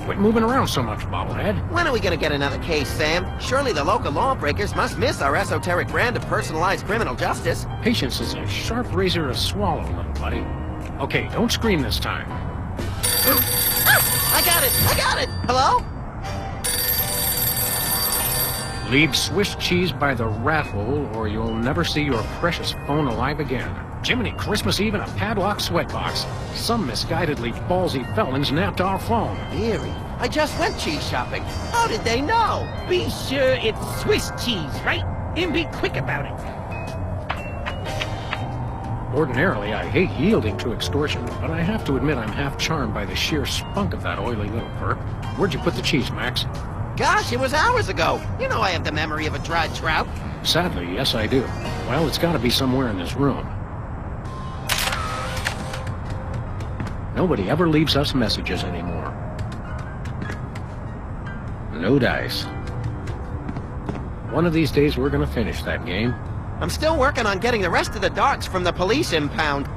Quit moving around so much, bobblehead. When are we gonna get another case, Sam? Surely the local lawbreakers must miss our esoteric brand of personalized criminal justice. Patience is a sharp razor to swallow, little buddy. Okay, don't scream this time. I got it! I got it! Hello? Leave Swiss cheese by the rat hole, or you'll never see your precious phone alive again. Jiminy Christmas Eve in a padlocked sweatbox. Some misguidedly ballsy felons napped our phone. Eerie. I just went cheese shopping. How did they know? Be sure it's Swiss cheese, right? And be quick about it. Ordinarily, I hate yielding to extortion, but I have to admit I'm half charmed by the sheer spunk of that oily little perp. Where'd you put the cheese, Max? Gosh, it was hours ago. You know I have the memory of a dried trout. Sadly, yes I do. Well, it's gotta be somewhere in this room. Nobody ever leaves us messages anymore. No dice. One of these days we're gonna finish that game. I'm still working on getting the rest of the darts from the police impound.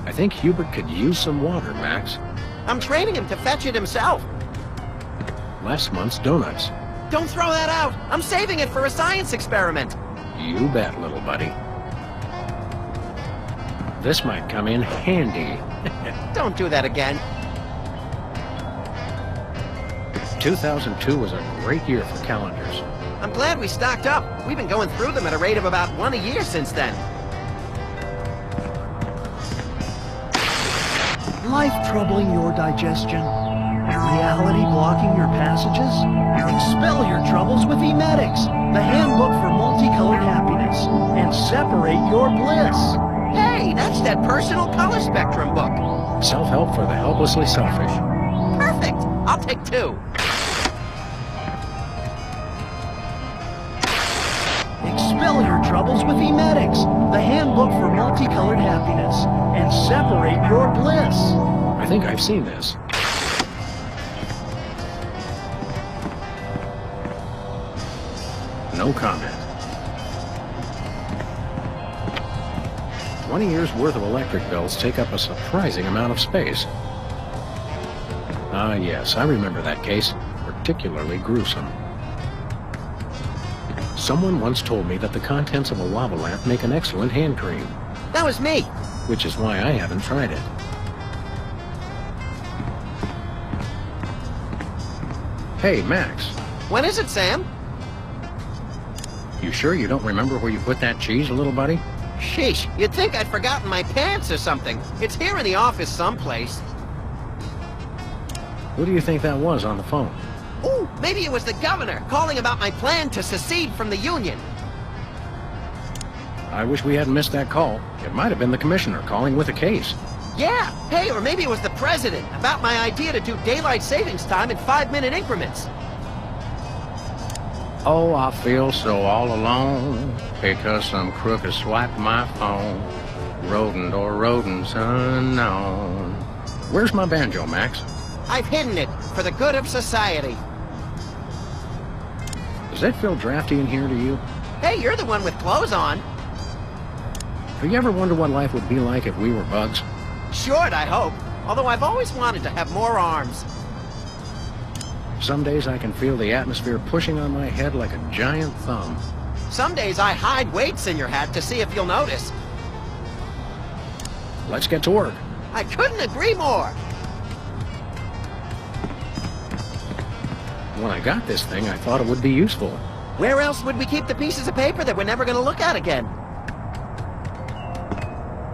I think Hubert could use some water, Max. I'm training him to fetch it himself. Last month's donuts. Don't throw that out! I'm saving it for a science experiment. You bet, little buddy. This might come in handy. Don't do that again. 2002 was a great year for calendars. I'm glad we stocked up. We've been going through them at a rate of about one a year since then. Life troubling your digestion? Reality blocking your passages? Expel your troubles with Emetics, the handbook for multicolored happiness, and separate your bliss. Hey, that's that personal color spectrum book. Self-help for the helplessly selfish. Perfect. I'll take 2. Expel your troubles with Emetics, the handbook for multicolored happiness, and separate your bliss. I think I've seen this. No comment. 20 years worth of electric bills take up a surprising amount of space. Ah, yes, I remember that case. Particularly gruesome. Someone once told me that the contents of a lava lamp make an excellent hand cream. That was me. Which is why I haven't tried it. Hey, Max. When is it, Sam? You sure you don't remember where you put that cheese, little buddy? Sheesh, you'd think I'd forgotten my pants or something. It's here in the office someplace. Who do you think that was on the phone? Ooh, maybe it was the governor calling about my plan to secede from the Union. I wish we hadn't missed that call. It might have been the commissioner calling with a case. Yeah, hey, or maybe it was the president about my idea to do daylight savings time in 5-minute increments. Oh, I feel so all alone because some crook has swiped my phone. Rodent or rodents unknown. Where's my banjo, Max? I've hidden it for the good of society. Does that feel drafty in here to you? Hey, you're the one with clothes on. Do you ever wonder what life would be like if we were bugs? Short, I hope. Although I've always wanted to have more arms. Some days I can feel the atmosphere pushing on my head like a giant thumb. Some days I hide weights in your hat to see if you'll notice. Let's get to work. I couldn't agree more. When I got this thing, I thought it would be useful. Where else would we keep the pieces of paper that we're never gonna look at again?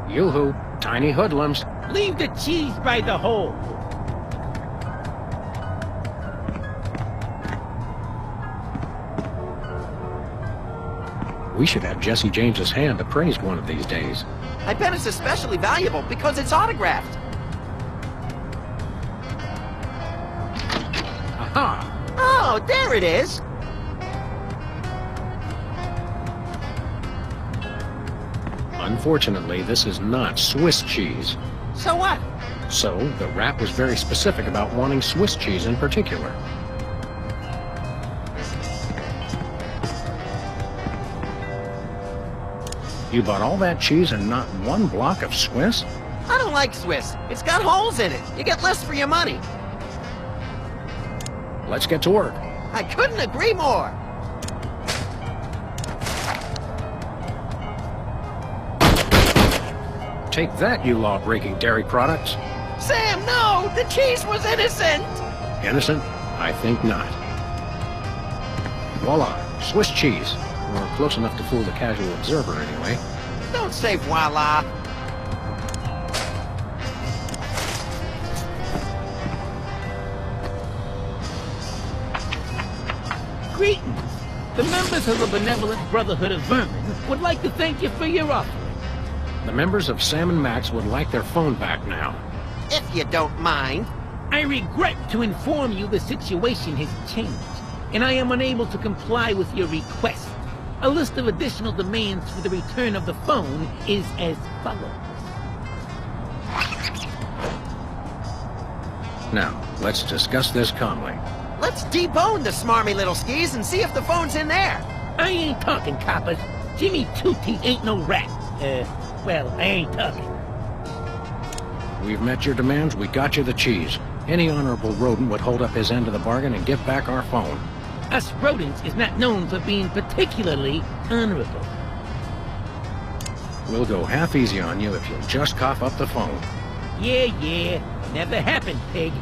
Yoo-hoo, tiny hoodlums. Leave the cheese by the hole. We should have Jesse James's hand appraised one of these days. I bet it's especially valuable because it's autographed. Aha! Oh, there it is. Unfortunately, this is not Swiss cheese. So what? So, the rap was very specific about wanting Swiss cheese in particular. You bought all that cheese and not one block of Swiss? I don't like Swiss. It's got holes in it. You get less for your money. Let's get to work. I couldn't agree more. Take that, you law-breaking dairy products. Sam, no! The cheese was innocent! Innocent? I think not. Voila, Swiss cheese. Or close enough to fool the casual observer, anyway. Don't say voila. Greetings. The members of the Benevolent Brotherhood of Vermin would like to thank you for your offering. The members of Sam and Max would like their phone back now. If you don't mind. I regret to inform you the situation has changed, and I am unable to comply with your request. A list of additional demands for the return of the phone is as follows. Now, let's discuss this calmly. Let's debone the smarmy little skis and see if the phone's in there. I ain't talking, coppers. Jimmy Two-Teeth ain't no rat. Well, I ain't talking. We've met your demands, we got you the cheese. Any honorable rodent would hold up his end of the bargain and give back our phone. Us rodents is not known for being particularly honorable. We'll go half easy on you if you'll just cough up the phone. Yeah, never happened, pig.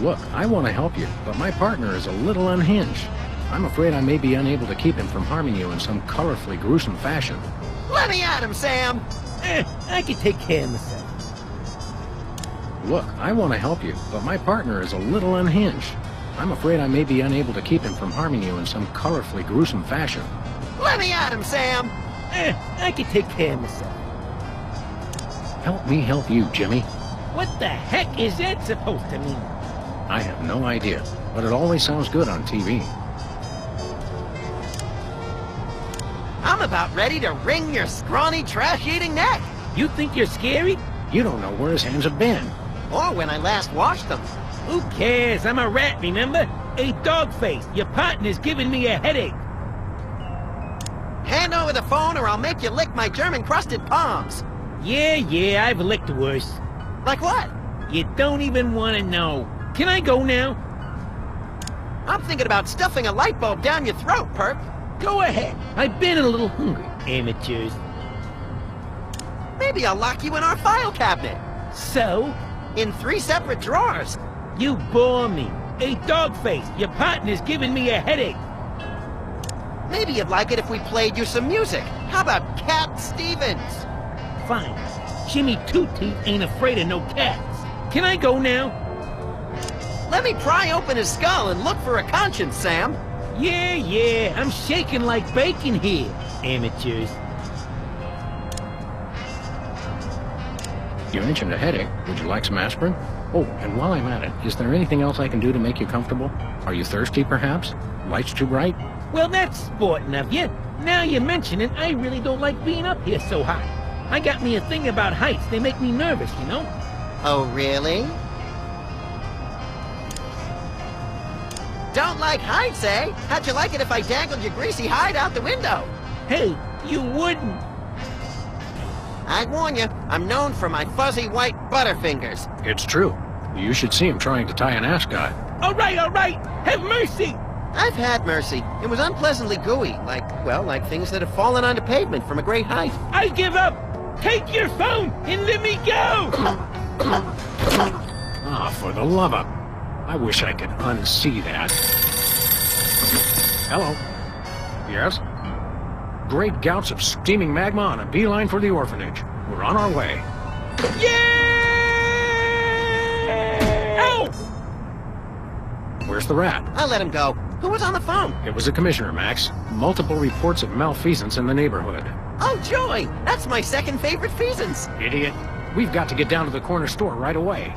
Look, I want to help you, but my partner is a little unhinged. I'm afraid I may be unable to keep him from harming you in some colorfully gruesome fashion. Let me at him, Sam. I can take care of myself. Look, I want to help you, but my partner is a little unhinged. I'm afraid I may be unable to keep him from harming you in some colorfully gruesome fashion. Let me at him, Sam. I can take care of myself. Help me help you, Jimmy. What the heck is that supposed to mean? I have no idea, but it always sounds good on TV. I'm about ready to wring your scrawny, trash-eating neck. You think you're scary? You don't know where his hands have been. Or when I last washed them. Who cares? I'm a rat, remember? Hey, Dogface, your partner's giving me a headache. Hand over the phone or I'll make you lick my German-crusted palms. Yeah, I've licked worse. Like what? You don't even want to know. Can I go now? I'm thinking about stuffing a light bulb down your throat, Perk. Go ahead. I've been a little hungry, amateurs. Maybe I'll lock you in our file cabinet. So? In 3 separate drawers. You bore me. Hey, Dogface, your partner's giving me a headache. Maybe you'd like it if we played you some music. How about Cat Stevens? Fine. Jimmy Two-Teeth ain't afraid of no cats. Can I go now? Let me pry open his skull and look for a conscience, Sam. Yeah, I'm shaking like bacon here, amateurs. You mentioned a headache. Would you like some aspirin? Oh, and while I'm at it, is there anything else I can do to make you comfortable? Are you thirsty, perhaps? Lights too bright? Well, that's sporting of you. Now you mention it, I really don't like being up here so high. I got me a thing about heights. They make me nervous, you know? Oh, really? Don't like heights, eh? How'd you like it if I dangled your greasy hide out the window? Hey, you wouldn't. I warn you, I'm known for my fuzzy white butterfingers. It's true. You should see him trying to tie an ascot. All right. Have mercy. I've had mercy. It was unpleasantly gooey, like things that have fallen onto pavement from a great height. I give up. Take your phone and let me go. Ah, for the love of... I wish I could unsee that. Hello? Yes? Great gouts of steaming magma on a beeline for the orphanage. We're on our way. Yeah! Ow! Where's the rat? I let him go. Who was on the phone? It was the commissioner, Max. Multiple reports of malfeasance in the neighborhood. Oh, joy! That's my second favorite feasance. Idiot. We've got to get down to the corner store right away.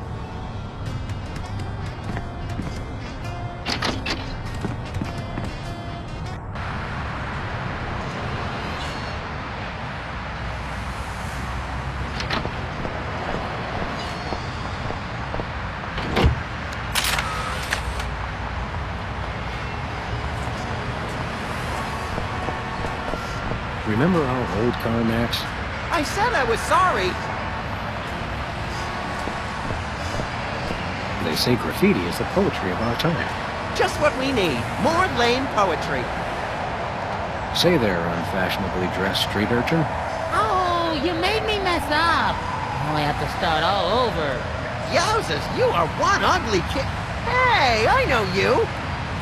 Remember our old car, Max? I said I was sorry. They say graffiti is the poetry of our time. Just what we need. More lame poetry. Say there, unfashionably dressed street urchin. Oh, you made me mess up. Now I have to start all over. Yowzers, you are one ugly kid. Hey, I know you.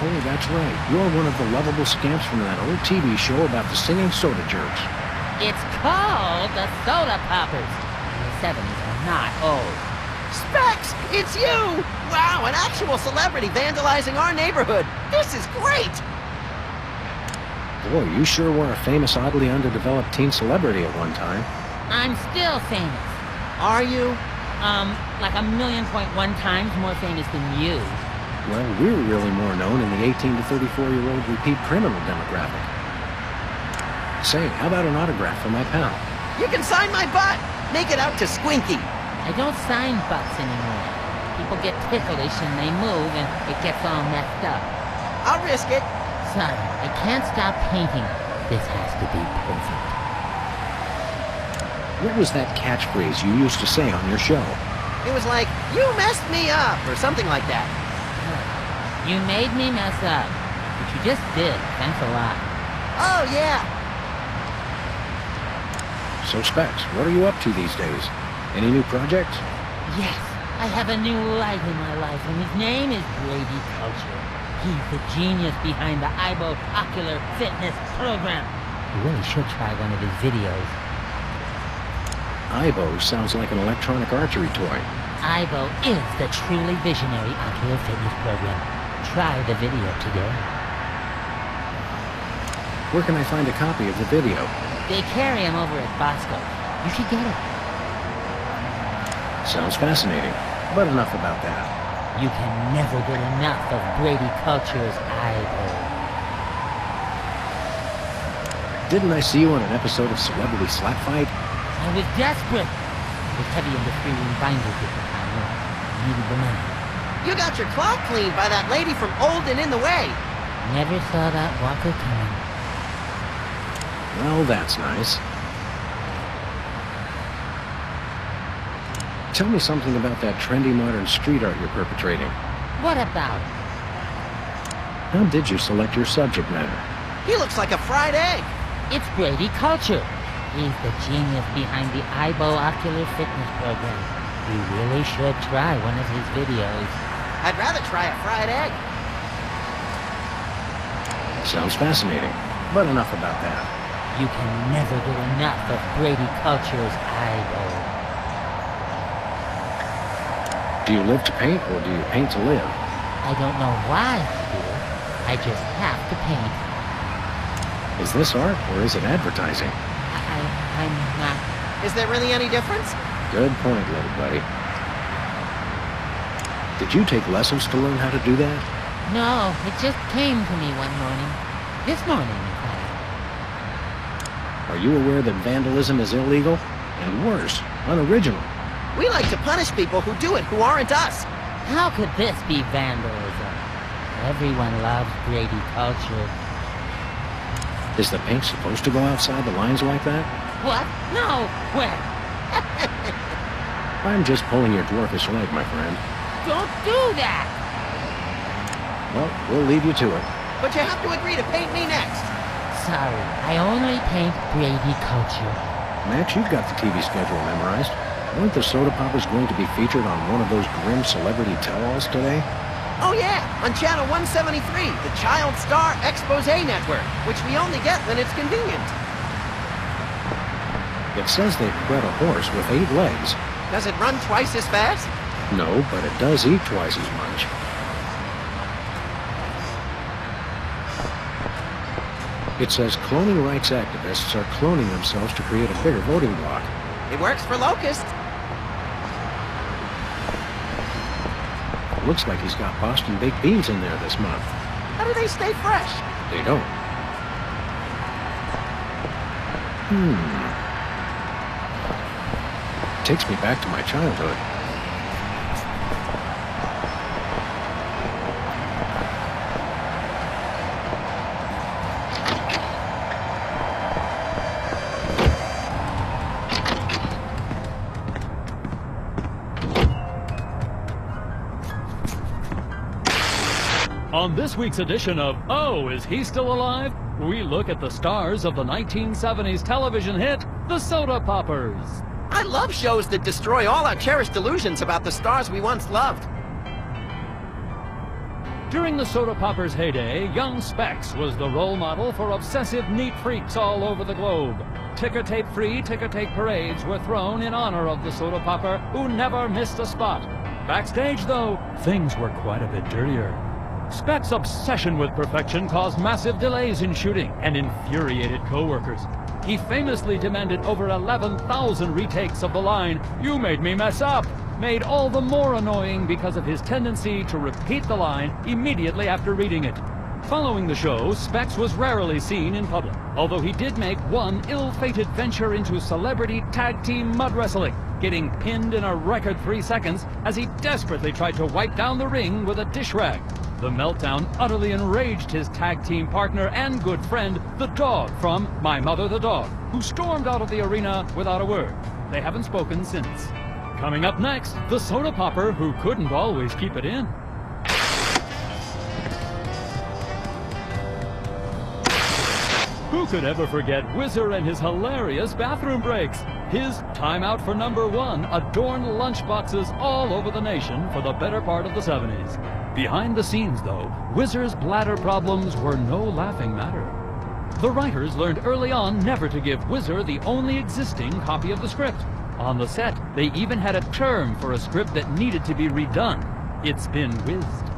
Oh, that's right. You're one of the lovable scamps from that old TV show about the singing soda jerks. It's called the Soda Poppers. The 70s are not old. Specs, it's you! Wow, an actual celebrity vandalizing our neighborhood. This is great! Boy, you sure were a famous, oddly underdeveloped teen celebrity at one time. I'm still famous. Are you? Like 1,000,000.1 times more famous than you. Well, we're really more known in the 18 to 34-year-old repeat criminal demographic. Say, how about an autograph for my pal? You can sign my butt! Make it out to Squinky. I don't sign butts anymore. People get ticklish and they move and it gets all messed up. I'll risk it. Son, I can't stop painting. This has to be perfect. What was that catchphrase you used to say on your show? It was like, you messed me up, or something like that. You made me mess up. But you just did. Thanks a lot. Oh, yeah. So, Specs, what are you up to these days? Any new projects? Yes, I have a new light in my life, and his name is Brady Culture. He's the genius behind the IBO Ocular Fitness Program. You really should try one of his videos. IBO sounds like an electronic archery toy. IBO is the truly visionary ocular fitness program. Try the video today. Where can I find a copy of the video? They carry him over at Bosco. You should get it. Sounds fascinating, but enough about that. You can never get enough of Brady Culture's IBO. Didn't I see you on an episode of Celebrity Slap Fight? I was desperate. I was heavy into free-room binders at the time. I needed the money. You got your clock cleaned by that lady from Old and in the Way. Never saw that walker coming. Well, that's nice. Tell me something about that trendy modern street art you're perpetrating. What about it? How did you select your subject matter? He looks like a fried egg. It's Brady Culture. He's the genius behind the IBO Ocular Fitness Program. You really should try one of his videos. I'd rather try a fried egg. Sounds fascinating, but enough about that. You can never get enough of Brady Culture's IBO. Do you live to paint, or do you paint to live? I don't know why I do it. I just have to paint. Is this art, or is it advertising? I'm not... Is there really any difference? Good point, little buddy. Did you take lessons to learn how to do that? No, it just came to me one morning. This morning, in fact. Are you aware that vandalism is illegal? And worse, unoriginal. We like to punish people who do it who aren't us. How could this be vandalism? Everyone loves Brady Culture. Is the paint supposed to go outside the lines like that? What? No! Where? I'm just pulling your dwarfish leg, my friend. Don't do that! Well, we'll leave you to it. But you have to agree to paint me next. Sorry, I only paint Brady Culture. Max, you've got the TV schedule memorized. Weren't the Soda Poppers going to be featured on one of those grim celebrity tell-alls today? Oh yeah, on channel 173, the Child Star Expose Network, which we only get when it's convenient. It says they've bred a horse with 8 legs. Does it run twice as fast? No, but it does eat twice as much. It says cloning rights activists are cloning themselves to create a bigger voting bloc. It works for Locust. Looks like he's got Boston baked beans in there this month. How do they stay fresh? They don't. Takes me back to my childhood. On this week's edition of Oh, Is He Still Alive?, we look at the stars of the 1970s television hit, The Soda Poppers. I love shows that destroy all our cherished illusions about the stars we once loved. During the Soda Poppers' heyday, young Specs was the role model for obsessive neat freaks all over the globe. Ticker-tape-free ticker-tape parades were thrown in honor of the Soda Popper, who never missed a spot. Backstage, though, things were quite a bit dirtier. Specs' obsession with perfection caused massive delays in shooting and infuriated co-workers. He famously demanded over 11,000 retakes of the line, "You made me mess up," made all the more annoying because of his tendency to repeat the line immediately after reading it. Following the show, Specs was rarely seen in public, although he did make one ill-fated venture into celebrity tag team mud wrestling, getting pinned in a record 3 seconds as he desperately tried to wipe down the ring with a dish rag. The meltdown utterly enraged his tag team partner and good friend, the Dog from My Mother the Dog, who stormed out of the arena without a word. They haven't spoken since. Coming up next, the Soda Popper who couldn't always keep it in. Who could ever forget Whizzer and his hilarious bathroom breaks? His timeout for number 1 adorned lunchboxes all over the nation for the better part of the 70s. Behind the scenes, though, Whizzer's bladder problems were no laughing matter. The writers learned early on never to give Whizzer the only existing copy of the script. On the set, they even had a term for a script that needed to be redone. It's been whizzed.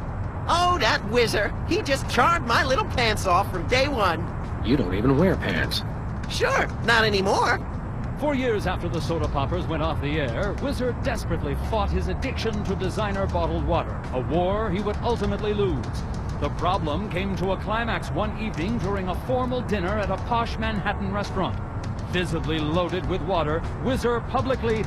Oh, that Whizzer! He just charmed my little pants off from day one. You don't even wear pants. Sure, not anymore. For years after the Soda Poppers went off the air, Whizzer desperately fought his addiction to designer bottled water, a war he would ultimately lose. The problem came to a climax one evening during a formal dinner at a posh Manhattan restaurant. Visibly loaded with water, Whizzer publicly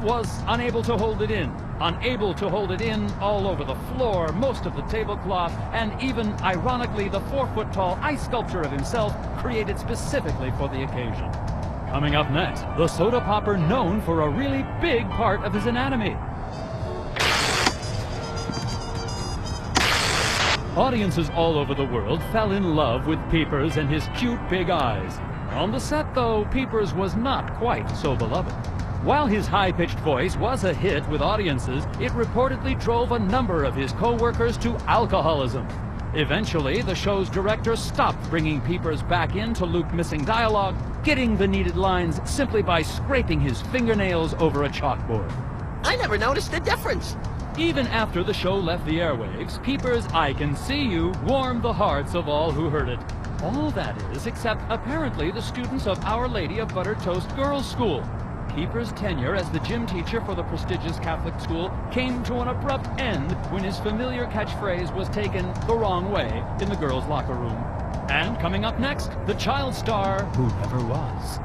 was unable to hold it in. Unable to hold it in all over the floor, most of the tablecloth, and even, ironically, the 4-foot-tall ice sculpture of himself created specifically for the occasion. Coming up next, the Soda Popper known for a really big part of his anatomy. Audiences all over the world fell in love with Peepers and his cute big eyes. On the set, though, Peepers was not quite so beloved. While his high-pitched voice was a hit with audiences, it reportedly drove a number of his co-workers to alcoholism. Eventually, the show's director stopped bringing Peepers back in to loop missing dialogue, getting the needed lines simply by scraping his fingernails over a chalkboard. I never noticed the difference. Even after the show left the airwaves, Peepers' "I Can See You" warmed the hearts of all who heard it. All that is, except apparently the students of Our Lady of Buttered Toast Girls' School. Peepers' tenure as the gym teacher for the prestigious Catholic school came to an abrupt end when his familiar catchphrase was taken the wrong way in the girls' locker room. And coming up next, the child star who never was.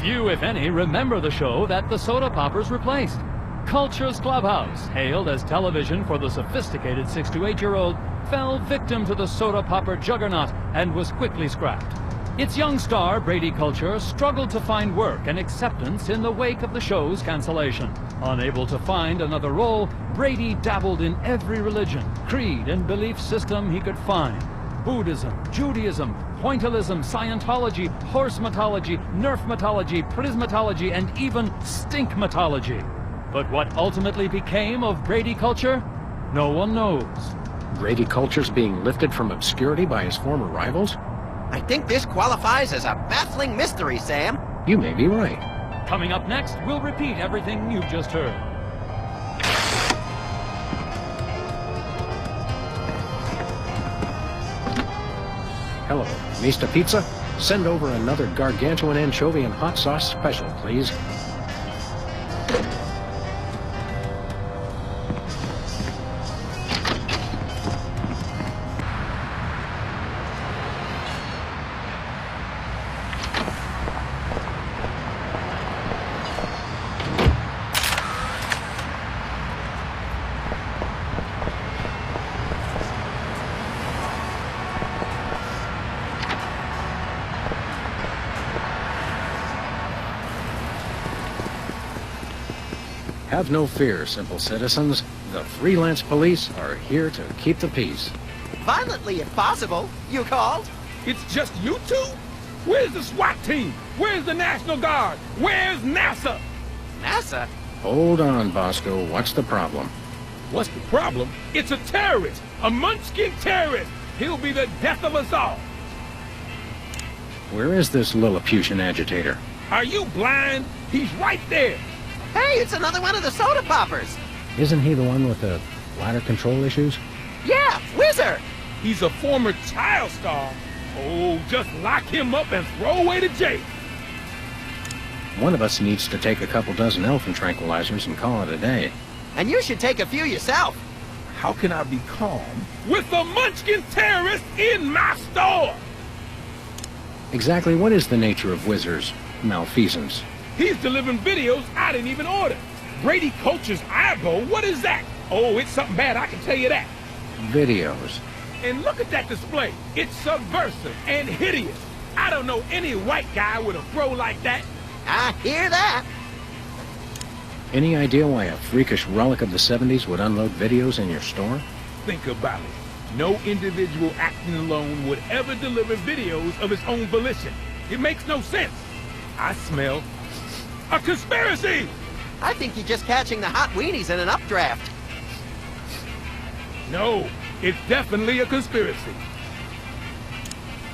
Few, if any, remember the show that the Soda Poppers replaced. Culture's Clubhouse, hailed as television for the sophisticated 6 to 8-year-old, fell victim to the Soda Popper juggernaut and was quickly scrapped. Its young star, Brady Culture, struggled to find work and acceptance in the wake of the show's cancellation. Unable to find another role, Brady dabbled in every religion, creed, and belief system he could find. Buddhism, Judaism, pointillism, Scientology, horsematology, nerfmatology, prismatology, and even stinkmatology. But what ultimately became of Brady culture, no one knows. Brady culture's being lifted from obscurity by his former rivals? I think this qualifies as a baffling mystery, Sam. You may be right. Coming up next, we'll repeat everything you've just heard. Hello, Mr. Pizza? Send over another gargantuan anchovy and hot sauce special, please. Have no fear, simple citizens. The freelance police are here to keep the peace. Violently, if possible. You called? It's just you two? Where's the SWAT team? Where's the National Guard? Where's NASA? NASA? Hold on, Bosco. What's the problem? What's the problem? It's a terrorist! A Munchkin terrorist! He'll be the death of us all! Where is this Lilliputian agitator? Are you blind? He's right there! Hey, it's another one of the soda poppers! Isn't he the one with the bladder control issues? Yeah, Whizzer! He's a former child star. Oh, just lock him up and throw away to jail. One of us needs to take a couple dozen elephant tranquilizers and call it a day. And you should take a few yourself. How can I be calm with the Munchkin terrorist in my store? Exactly what is the nature of Whizzer's malfeasance? He's delivering videos I didn't even order. Brady Culture's eyeball, what is that? Oh, it's something bad, I can tell you that. Videos. And look at that display. It's subversive and hideous. I don't know any white guy with a throw like that. I hear that. Any idea why a freakish relic of the 70s would unload videos in your store? Think about it. No individual acting alone would ever deliver videos of his own volition. It makes no sense. I smell a conspiracy! I think you're just catching the hot weenies in an updraft. No, it's definitely a conspiracy.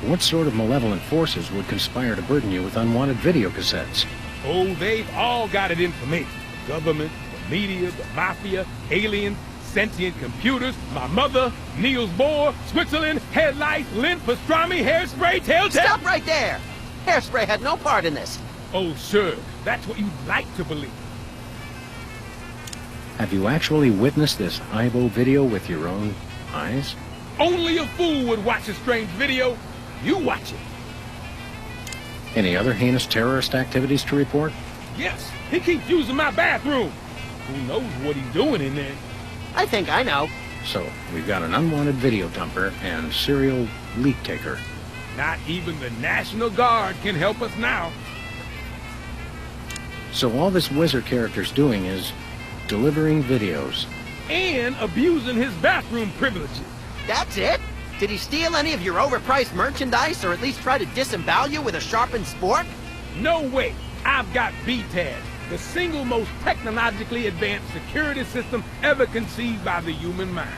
What sort of malevolent forces would conspire to burden you with unwanted video cassettes? Oh, they've all got it in for me. The government, the media, the mafia, aliens, sentient computers, my mother, Niels Bohr, Switzerland, headlights, lint, pastrami, hairspray, telltale... Stop right there! Hairspray had no part in this. Oh, sure. That's what you'd like to believe. Have you actually witnessed this Ibo video with your own eyes? Only a fool would watch a strange video. You watch it. Any other heinous terrorist activities to report? Yes, he keeps using my bathroom. Who knows what he's doing in there? I think I know. So, we've got an unwanted video dumper and serial leak taker. Not even the National Guard can help us now. So all this Wizard character's doing is delivering videos. And abusing his bathroom privileges. That's it? Did he steal any of your overpriced merchandise or at least try to disembowel you with a sharpened spork? No way. I've got BTAD, the single most technologically advanced security system ever conceived by the human mind.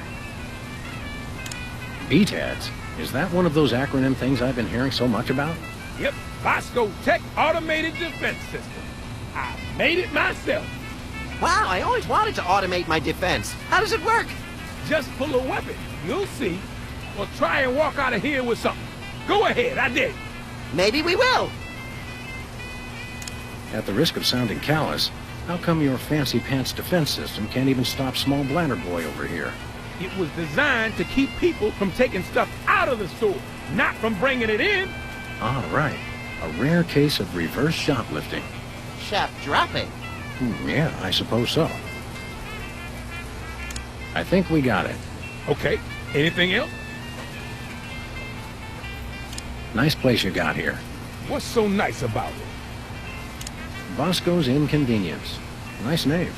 BTADs? Is that one of those acronym things I've been hearing so much about? Yep, Bosco Tech Automated Defense System. I made it myself. Wow, I always wanted to automate my defense. How does it work? Just pull a weapon. You'll see. Or try and walk out of here with something. Go ahead, I dare you. Maybe we will. At the risk of sounding callous, how come your fancy pants defense system can't even stop small bladder boy over here? It was designed to keep people from taking stuff out of the store, not from bringing it in. Ah, right. A rare case of reverse shoplifting. Shop dropping. Yeah, I suppose so. I think we got it. Okay, anything else? Nice place you got here. What's so nice about it? Bosco's Inconvenience. Nice name.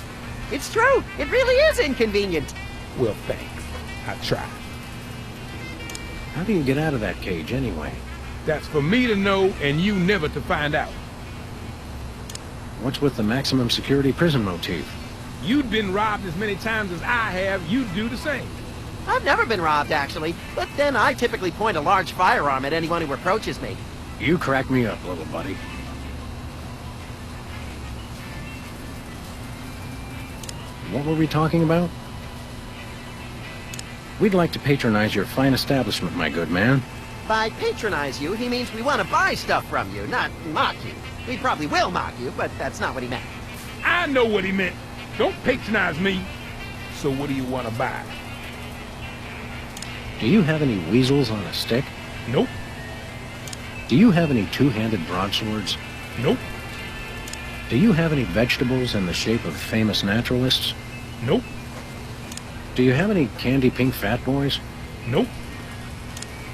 It's true. It really is inconvenient. Well, thanks. I tried. How do you get out of that cage anyway? That's for me to know and you never to find out. What's with the maximum security prison motif? you'd been robbed as many times as I have, you'd do the same. I've never been robbed, actually, but then I typically point a large firearm at anyone who approaches me. You crack me up, little buddy. What were we talking about? We'd like to patronize your fine establishment, my good man. By patronize you, he means we want to buy stuff from you, not mock you. We probably will mock you, but that's not what he meant. I know what he meant. Don't patronize me. So what do you want to buy? Do you have any weasels on a stick? Nope. Do you have any two-handed broadswords? Nope. Do you have any vegetables in the shape of famous naturalists? Nope. Do you have any candy pink fat boys? Nope.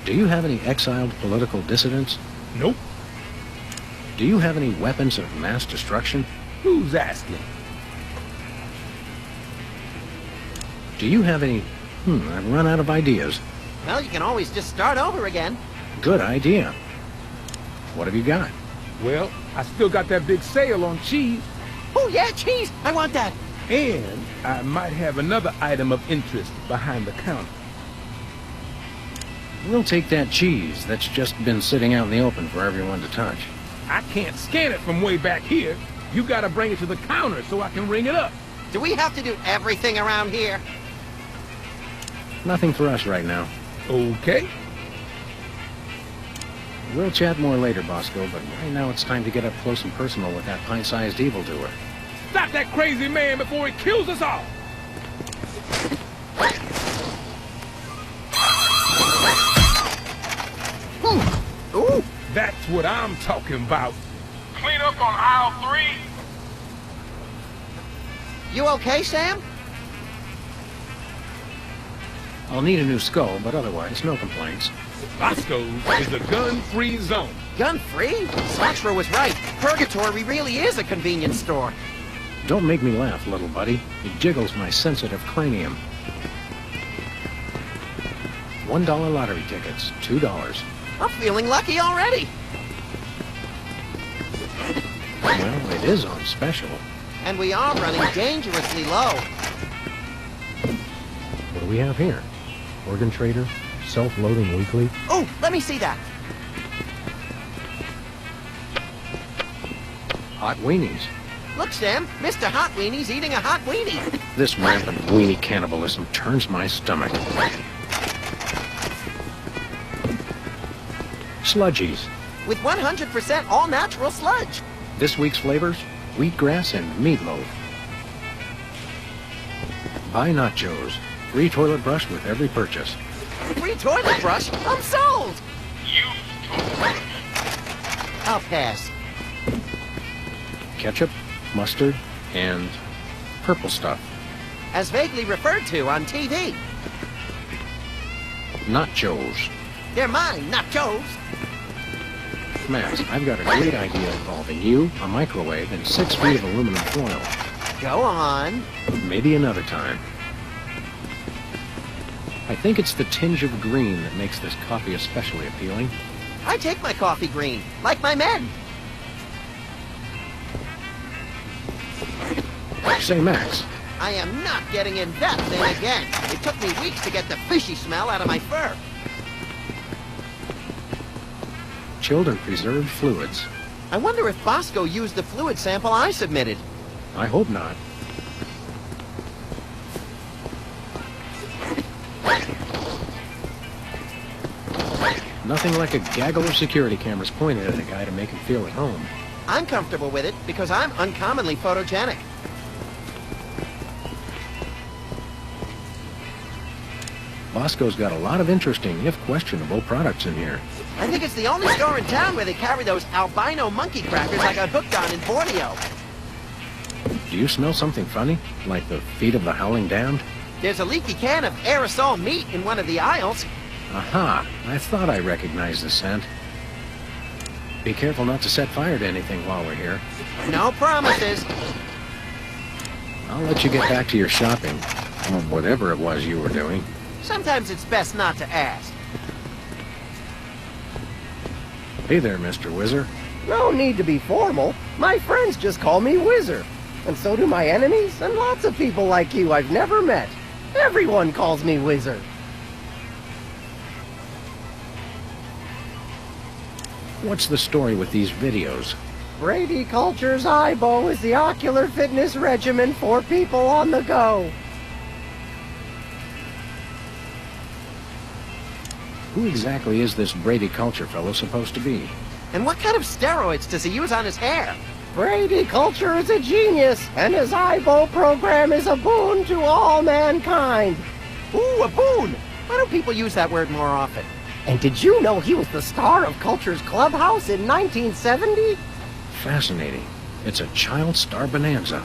Do you have any exiled political dissidents? Nope. Do you have any weapons of mass destruction? Who's asking? Do you have any... I've run out of ideas. Well, you can always just start over again. Good idea. What have you got? Well, I still got that big sale on cheese. Oh, yeah, cheese! I want that! And I might have another item of interest behind the counter. We'll take that cheese that's just been sitting out in the open for everyone to touch. I can't scan it from way back here. You gotta bring it to the counter so I can ring it up. Do we have to do everything around here? Nothing for us right now. Okay. We'll chat more later, Bosco, but right now it's time to get up close and personal with that pint-sized evildoer. Stop that crazy man before he kills us all! Ooh! That's what I'm talking about. Clean up on aisle 3. You okay, Sam? I'll need a new skull, but otherwise, no complaints. Bosco's is a gun-free zone. Gun-free? Slaxford was right. Purgatory really is a convenience store. Don't make me laugh, little buddy. It jiggles my sensitive cranium. $1 lottery tickets, $2. I'm feeling lucky already. Well, it is on special. And we are running dangerously low. What do we have here? Organ Trader, self-loading weekly. Oh, let me see that. Hot weenies. Look, Sam, Mr. Hot Weenie's eating a hot weenie. This rampant weenie cannibalism turns my stomach. Sludgies. With 100% all-natural sludge. This week's flavors, wheatgrass and meatloaf. Buy nachos. Free toilet brush with every purchase. Free toilet brush? I'm sold! I'll pass. Ketchup, mustard, and purple stuff. As vaguely referred to on TV. Nachos. They're mine, not Joe's. Max, I've got a great idea involving you, a microwave, and 6 feet of aluminum foil. Go on. Maybe another time. I think it's the tinge of green that makes this coffee especially appealing. I take my coffee green, like my men. Say, Max, I am not getting in that thing again. It took me weeks to get the fishy smell out of my fur. chilled and preserved fluids. I wonder if Bosco used the fluid sample I submitted. I hope not. Nothing like a gaggle of security cameras pointed at a guy to make him feel at home. I'm comfortable with it because I'm uncommonly photogenic. Bosco's got a lot of interesting, if questionable, products in here. I think it's the only store in town where they carry those albino monkey crackers I got hooked on in Borneo. Do you smell something funny? Like the feet of the howling damned? There's a leaky can of aerosol meat in one of the aisles. Aha! I thought I recognized the scent. Be careful not to set fire to anything while we're here. No promises. I'll let you get back to your shopping. Or whatever it was you were doing. Sometimes it's best not to ask. Hey there, Mr. Whizzer. No need to be formal. My friends just call me Whizzer. And so do my enemies, and lots of people like you I've never met. Everyone calls me Wizard. What's the story with these videos? Brady Culture's IBO is the ocular fitness regimen for people on the go. Who exactly is this Brady Culture fellow supposed to be? And what kind of steroids does he use on his hair? Brady Culture is a genius, and his IBO program is a boon to all mankind. Ooh, a boon! Why don't people use that word more often? And did you know he was the star of Culture's Clubhouse in 1970? Fascinating. It's a child star bonanza.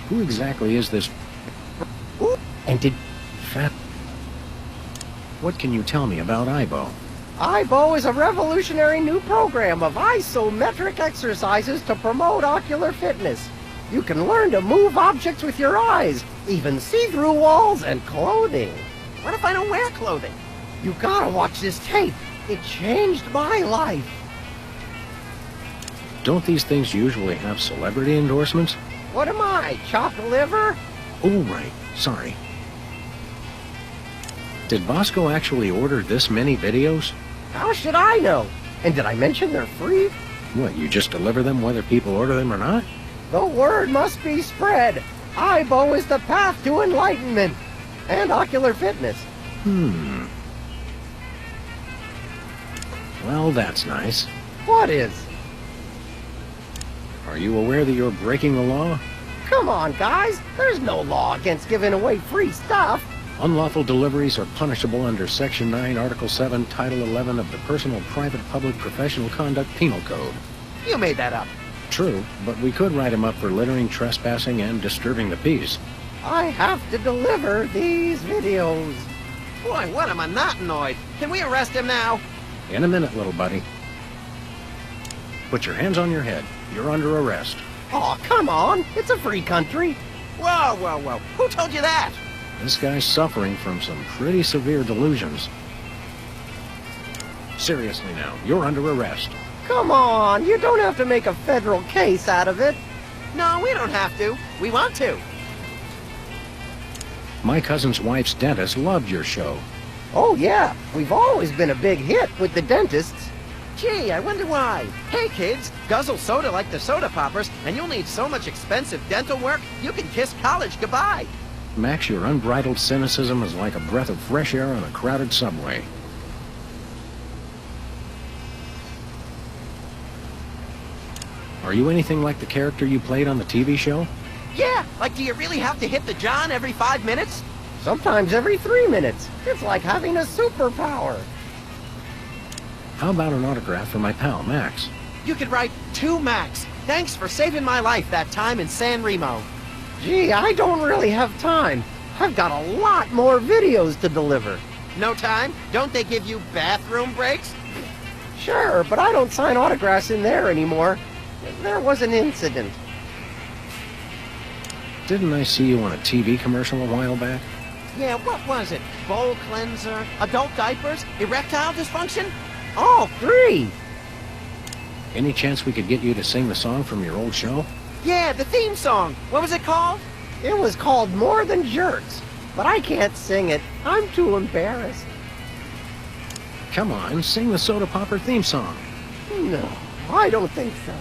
Who exactly is this... Ooh, and did... What can you tell me about IBO? IBO is a revolutionary new program of isometric exercises to promote ocular fitness. You can learn to move objects with your eyes, even see through walls and clothing. What if I don't wear clothing? You gotta watch this tape. It changed my life. Don't these things usually have celebrity endorsements? What am I, chopped liver? Oh, right. Sorry. Did Bosco actually order this many videos? How should I know? And did I mention they're free? What, you just deliver them whether people order them or not? The word must be spread. IBO is the path to enlightenment and ocular fitness. Well, that's nice. What is? Are you aware that you're breaking the law? Come on, guys. There's no law against giving away free stuff. Unlawful deliveries are punishable under Section 9, Article 7, Title 11 of the Personal, Private, Public, Professional Conduct Penal Code. You made that up. True, but we could write him up for littering, trespassing, and disturbing the peace. I have to deliver these videos. Boy, what a monotanoid. Can we arrest him now? In a minute, little buddy. Put your hands on your head. You're under arrest. Oh, come on. It's a free country. Whoa, whoa, whoa. Who told you that? This guy's suffering from some pretty severe delusions. Seriously now, you're under arrest. Come on, you don't have to make a federal case out of it. No, we don't have to. We want to. My cousin's wife's dentist loved your show. Oh, yeah. We've always been a big hit with the dentists. Gee, I wonder why. Hey, kids, guzzle soda like the soda poppers, and you'll need so much expensive dental work, you can kiss college goodbye. Max, your unbridled cynicism is like a breath of fresh air on a crowded subway. Are you anything like the character you played on the TV show? Yeah, like do you really have to hit the John every 5 minutes? Sometimes every 3 minutes. It's like having a superpower. How about an autograph for my pal, Max? You could write to Max. Thanks for saving my life that time in San Remo. Gee, I don't really have time. I've got a lot more videos to deliver. No time? Don't they give you bathroom breaks? Sure, but I don't sign autographs in there anymore. There was an incident. Didn't I see you on a TV commercial a while back? Yeah, what was it? Bowl cleanser, adult diapers, erectile dysfunction? All 3! Any chance we could get you to sing the song from your old show? Yeah, the theme song. What was it called? It was called More Than Jerks, but I can't sing it. I'm too embarrassed. Come on, sing the Soda Popper theme song. No, I don't think so.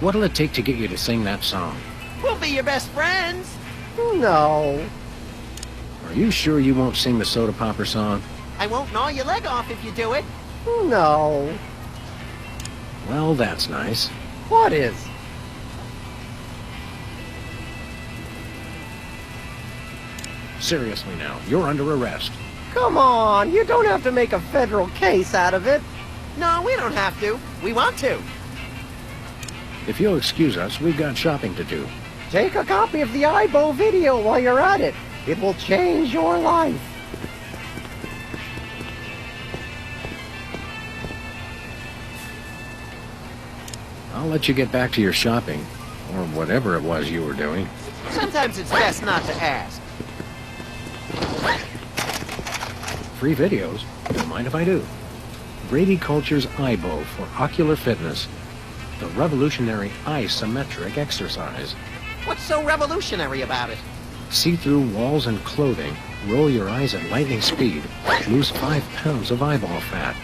What'll it take to get you to sing that song? We'll be your best friends. No. Are you sure you won't sing the Soda Popper song? I won't gnaw your leg off if you do it. No. Well, that's nice. What is? Seriously now, you're under arrest. Come on, you don't have to make a federal case out of it. No, we don't have to. We want to. If you'll excuse us, we've got shopping to do. Take a copy of the IBO video while you're at it. It will change your life. I'll let you get back to your shopping, or whatever it was you were doing. Sometimes it's best not to ask. Free videos? Don't mind if I do. Brady Culture's IBO for ocular fitness. The revolutionary isometric exercise. What's so revolutionary about it? See through walls and clothing, roll your eyes at lightning speed, lose 5 pounds of eyeball fat.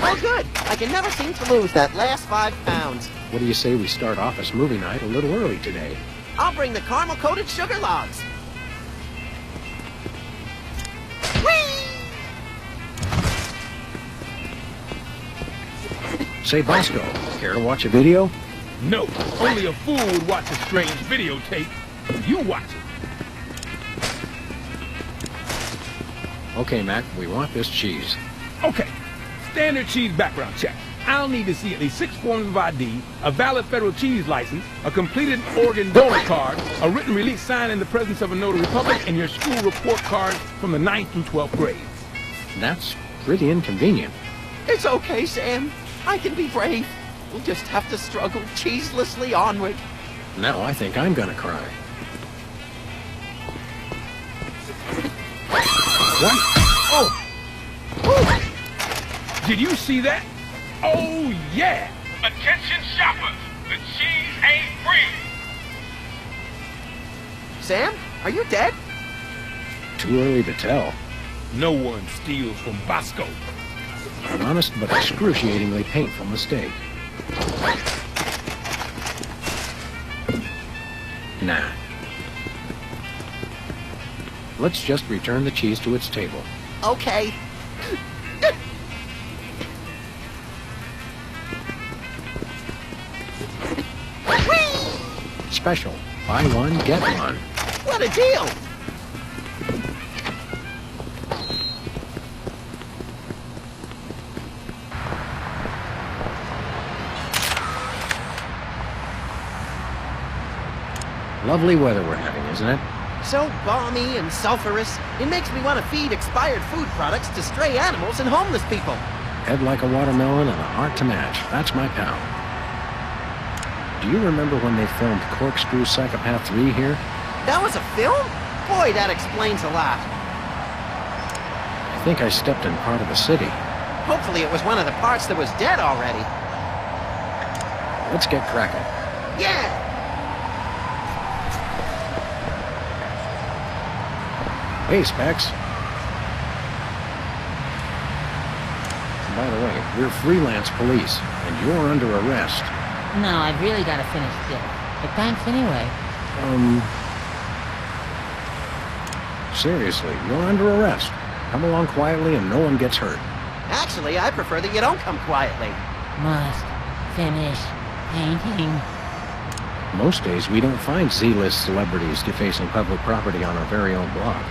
Oh, good. I can never seem to lose that last 5 pounds. What do you say we start office movie night a little early today? I'll bring the caramel-coated sugar logs. Whee! Say, Bosco, care to watch a video? No, only a fool would watch a strange videotape. You watch it. Okay, Mac, we want this cheese. Okay, standard cheese background check. I'll need to see at least 6 forms of ID, a valid federal cheese license, a completed organ donor card, a written release signed in the presence of a notary public, and your school report card from the 9th through 12th grades. That's pretty inconvenient. It's okay, Sam. I can be brave. We'll just have to struggle cheeselessly onward. Now I think I'm gonna cry. What? Oh! Did you see that? Oh, yeah! Attention shoppers! The cheese ain't free! Sam, are you dead? Too early to tell. No one steals from Bosco. An honest but excruciatingly painful mistake. Nah. Let's just return the cheese to its table. Okay. Special. Buy one, get one. What a deal! Lovely weather we're having, isn't it? So balmy and sulfurous, it makes me want to feed expired food products to stray animals and homeless people. Head like a watermelon and a heart to match. That's my pal. Do you remember when they filmed Corkscrew Psychopath 3 here? That was a film? Boy, that explains a lot. I think I stepped in part of the city. Hopefully it was one of the parts that was dead already. Let's get cracking. Yeah! Hey, Specs. By the way, we're freelance police, and you're under arrest. No, I've really got to finish this. But thanks anyway. Seriously, you're under arrest. Come along quietly and no one gets hurt. Actually, I prefer that you don't come quietly. Must finish painting. Most days, we don't find Z-list celebrities defacing public property on our very own block.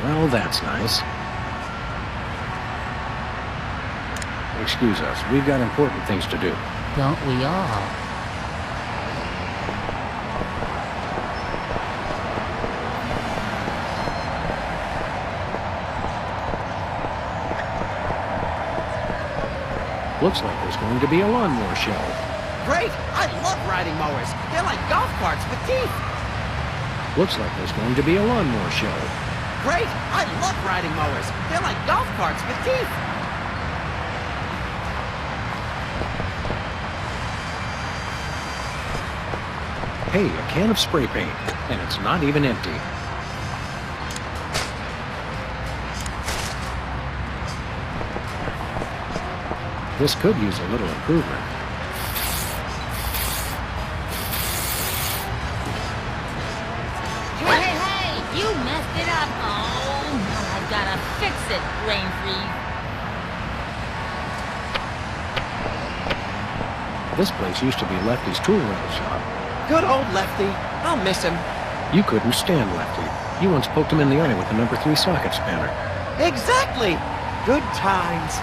Well, that's nice. Excuse us, we've got important things to do. Don't we all? Looks like there's going to be a lawnmower show. Great! I love riding mowers. They're like golf carts with teeth. Looks like there's going to be a lawnmower show. Great! I love riding mowers. They're like golf carts with teeth. Hey, a can of spray paint, and it's not even empty. This could use a little improvement. Hey, you messed it up. Oh, I've got to fix it, Brain Freeze. This place used to be Lefty's tool rental shop. Good old Lefty. I'll miss him. You couldn't stand Lefty. You once poked him in the eye with the number 3 socket spanner. Exactly. Good times.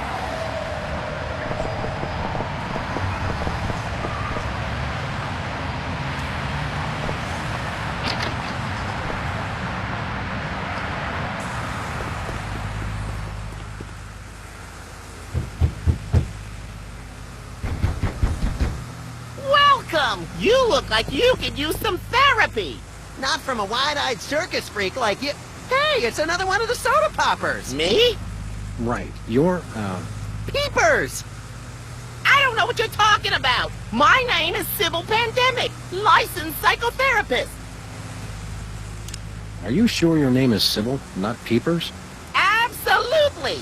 Welcome! You look like you could use some therapy. Not from a wide-eyed circus freak like you. Hey, it's another one of the soda poppers. Me? Right. You're, Peepers! I don't know know what you're talking about. My name is Sybil Pandemic, licensed psychotherapist. Are you sure your name is Sybil, not Peepers? Absolutely.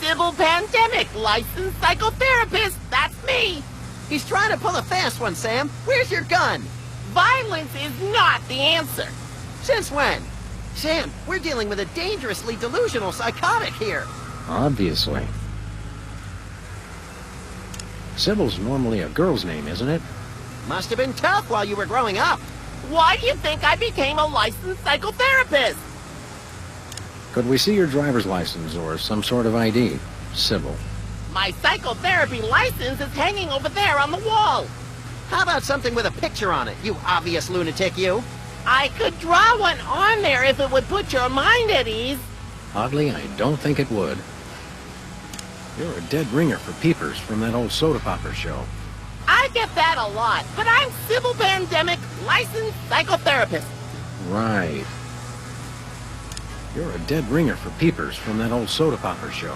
Sybil Pandemic, licensed psychotherapist. That's me. He's trying to pull a fast one, Sam. Where's your gun? Violence is not the answer. Since when? Sam, we're dealing with a dangerously delusional psychotic here. Obviously. Sybil's normally a girl's name, isn't it? Must have been tough while you were growing up. Why do you think I became a licensed psychotherapist? Could we see your driver's license or some sort of ID, Sybil? My psychotherapy license is hanging over there on the wall. How about something with a picture on it, you obvious lunatic, you? I could draw one on there if it would put your mind at ease. Oddly, I don't think it would. You're a dead ringer for Peepers from that old soda popper show. I get that a lot, but I'm Sybil Pandemic, licensed psychotherapist. Right. You're a dead ringer for Peepers from that old soda popper show.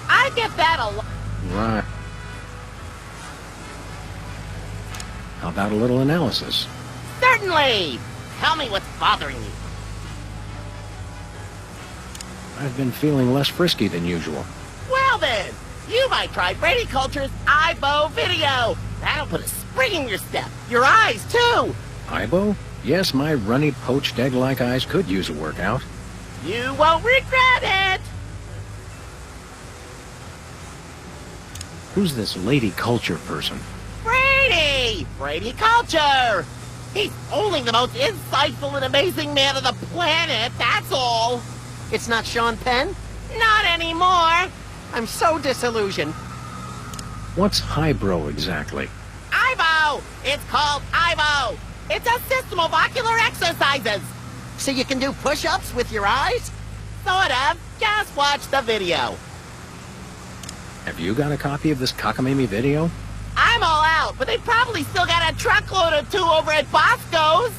I get that a lot. Right. How about a little analysis? Certainly. Tell me what's bothering you. I've been feeling less frisky than usual. Well then, you might try Brady Culture's IBO video. That'll put a spring in your step. Your eyes, too. Ibo? Yes, my runny, poached egg-like eyes could use a workout. You won't regret it. Who's this Lady Culture person? Brady! Brady Culture! He's only the most insightful and amazing man on the planet, that's all. It's not Sean Penn? Not anymore. I'm so disillusioned. What's highbrow exactly? IBO! It's called IBO! It's a system of ocular exercises. So you can do push-ups with your eyes? Sort of. Just watch the video. Have you got a copy of this cockamamie video? I'm all out, but they probably still got a truckload or two over at Bosco's.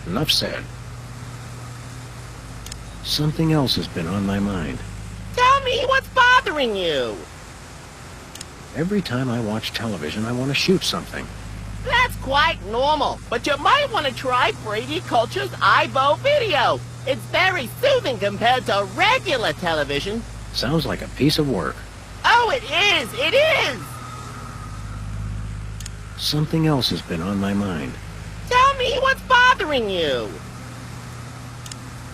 Enough said. Something else has been on my mind. Tell me what's bothering you. Every time I watch television, I want to shoot something. That's quite normal, but you might want to try Brady Culture's IBO video. It's very soothing compared to regular television. Sounds like a piece of work. Oh, it is! It is! Something else has been on my mind. Tell me what's bothering you.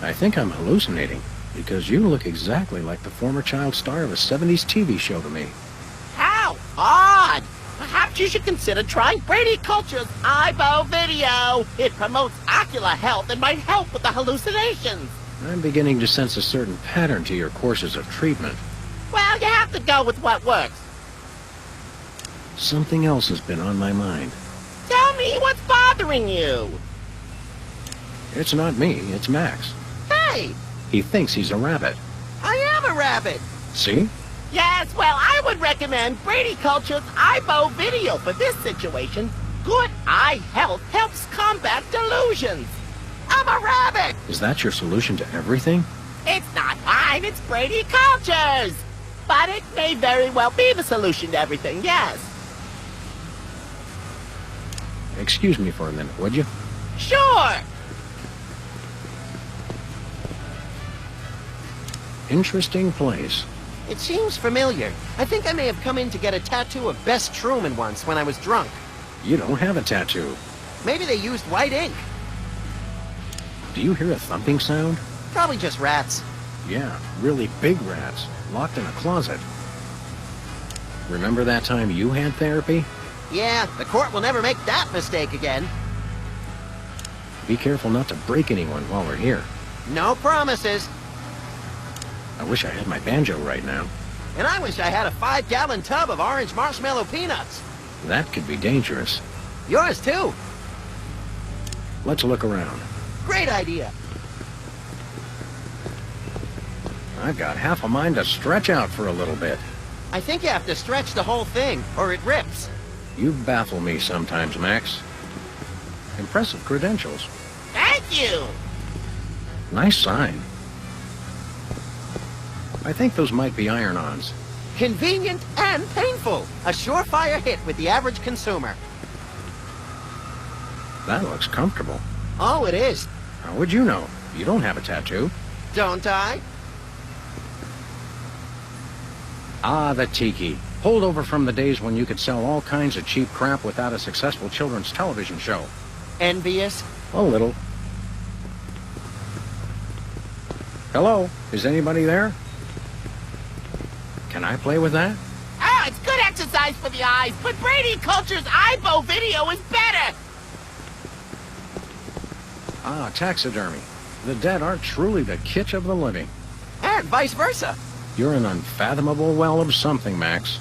I think I'm hallucinating, because you look exactly like the former child star of a 70s TV show to me. How odd! Perhaps you should consider trying Brady Culture's IBO video. It promotes ocular health and might help with the hallucinations. I'm beginning to sense a certain pattern to your courses of treatment. Well, you have to go with what works. Something else has been on my mind. Tell me what's bothering you. It's not me, it's Max. Hey, He thinks he's a rabbit. I am a rabbit. See? yes, well, I would recommend Brady Culture's IBO video for this situation. Good eye health helps combat delusions. I'm a rabbit. Is that your solution to everything? It's not mine, it's Brady Culture's. But it may very well be the solution to everything, yes. Excuse me for a minute, would you? Sure. Interesting place. It seems familiar. I think I may have come in to get a tattoo of Bess Truman once when I was drunk. You don't have a tattoo. Maybe they used white ink. Do you hear a thumping sound? Probably just rats. Yeah, really big rats, locked in a closet. Remember that time you had therapy? Yeah, the court will never make that mistake again. Be careful not to break anyone while we're here. No promises. I wish I had my banjo right now. And I wish I had a 5-gallon tub of orange marshmallow peanuts. That could be dangerous. Yours too. Let's look around. Great idea. I've got half a mind to stretch out for a little bit. I think you have to stretch the whole thing, or it rips. You baffle me sometimes, Max. Impressive credentials. Thank you. Nice sign. I think those might be iron-ons. Convenient and painful. A surefire hit with the average consumer. That looks comfortable. Oh, it is. How would you know? You don't have a tattoo. Don't I? Ah, the tiki. Holdover from the days when you could sell all kinds of cheap crap without a successful children's television show. Envious? A little. Hello? Is anybody there? Can I play with that? Oh, it's good exercise for the eyes, but Brady Culture's eyebow video is better. Ah, taxidermy. The dead are truly the kitsch of the living. And vice versa. You're an unfathomable well of something, Max.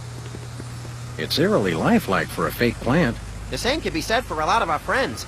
It's eerily lifelike for a fake plant. The same could be said for a lot of our friends.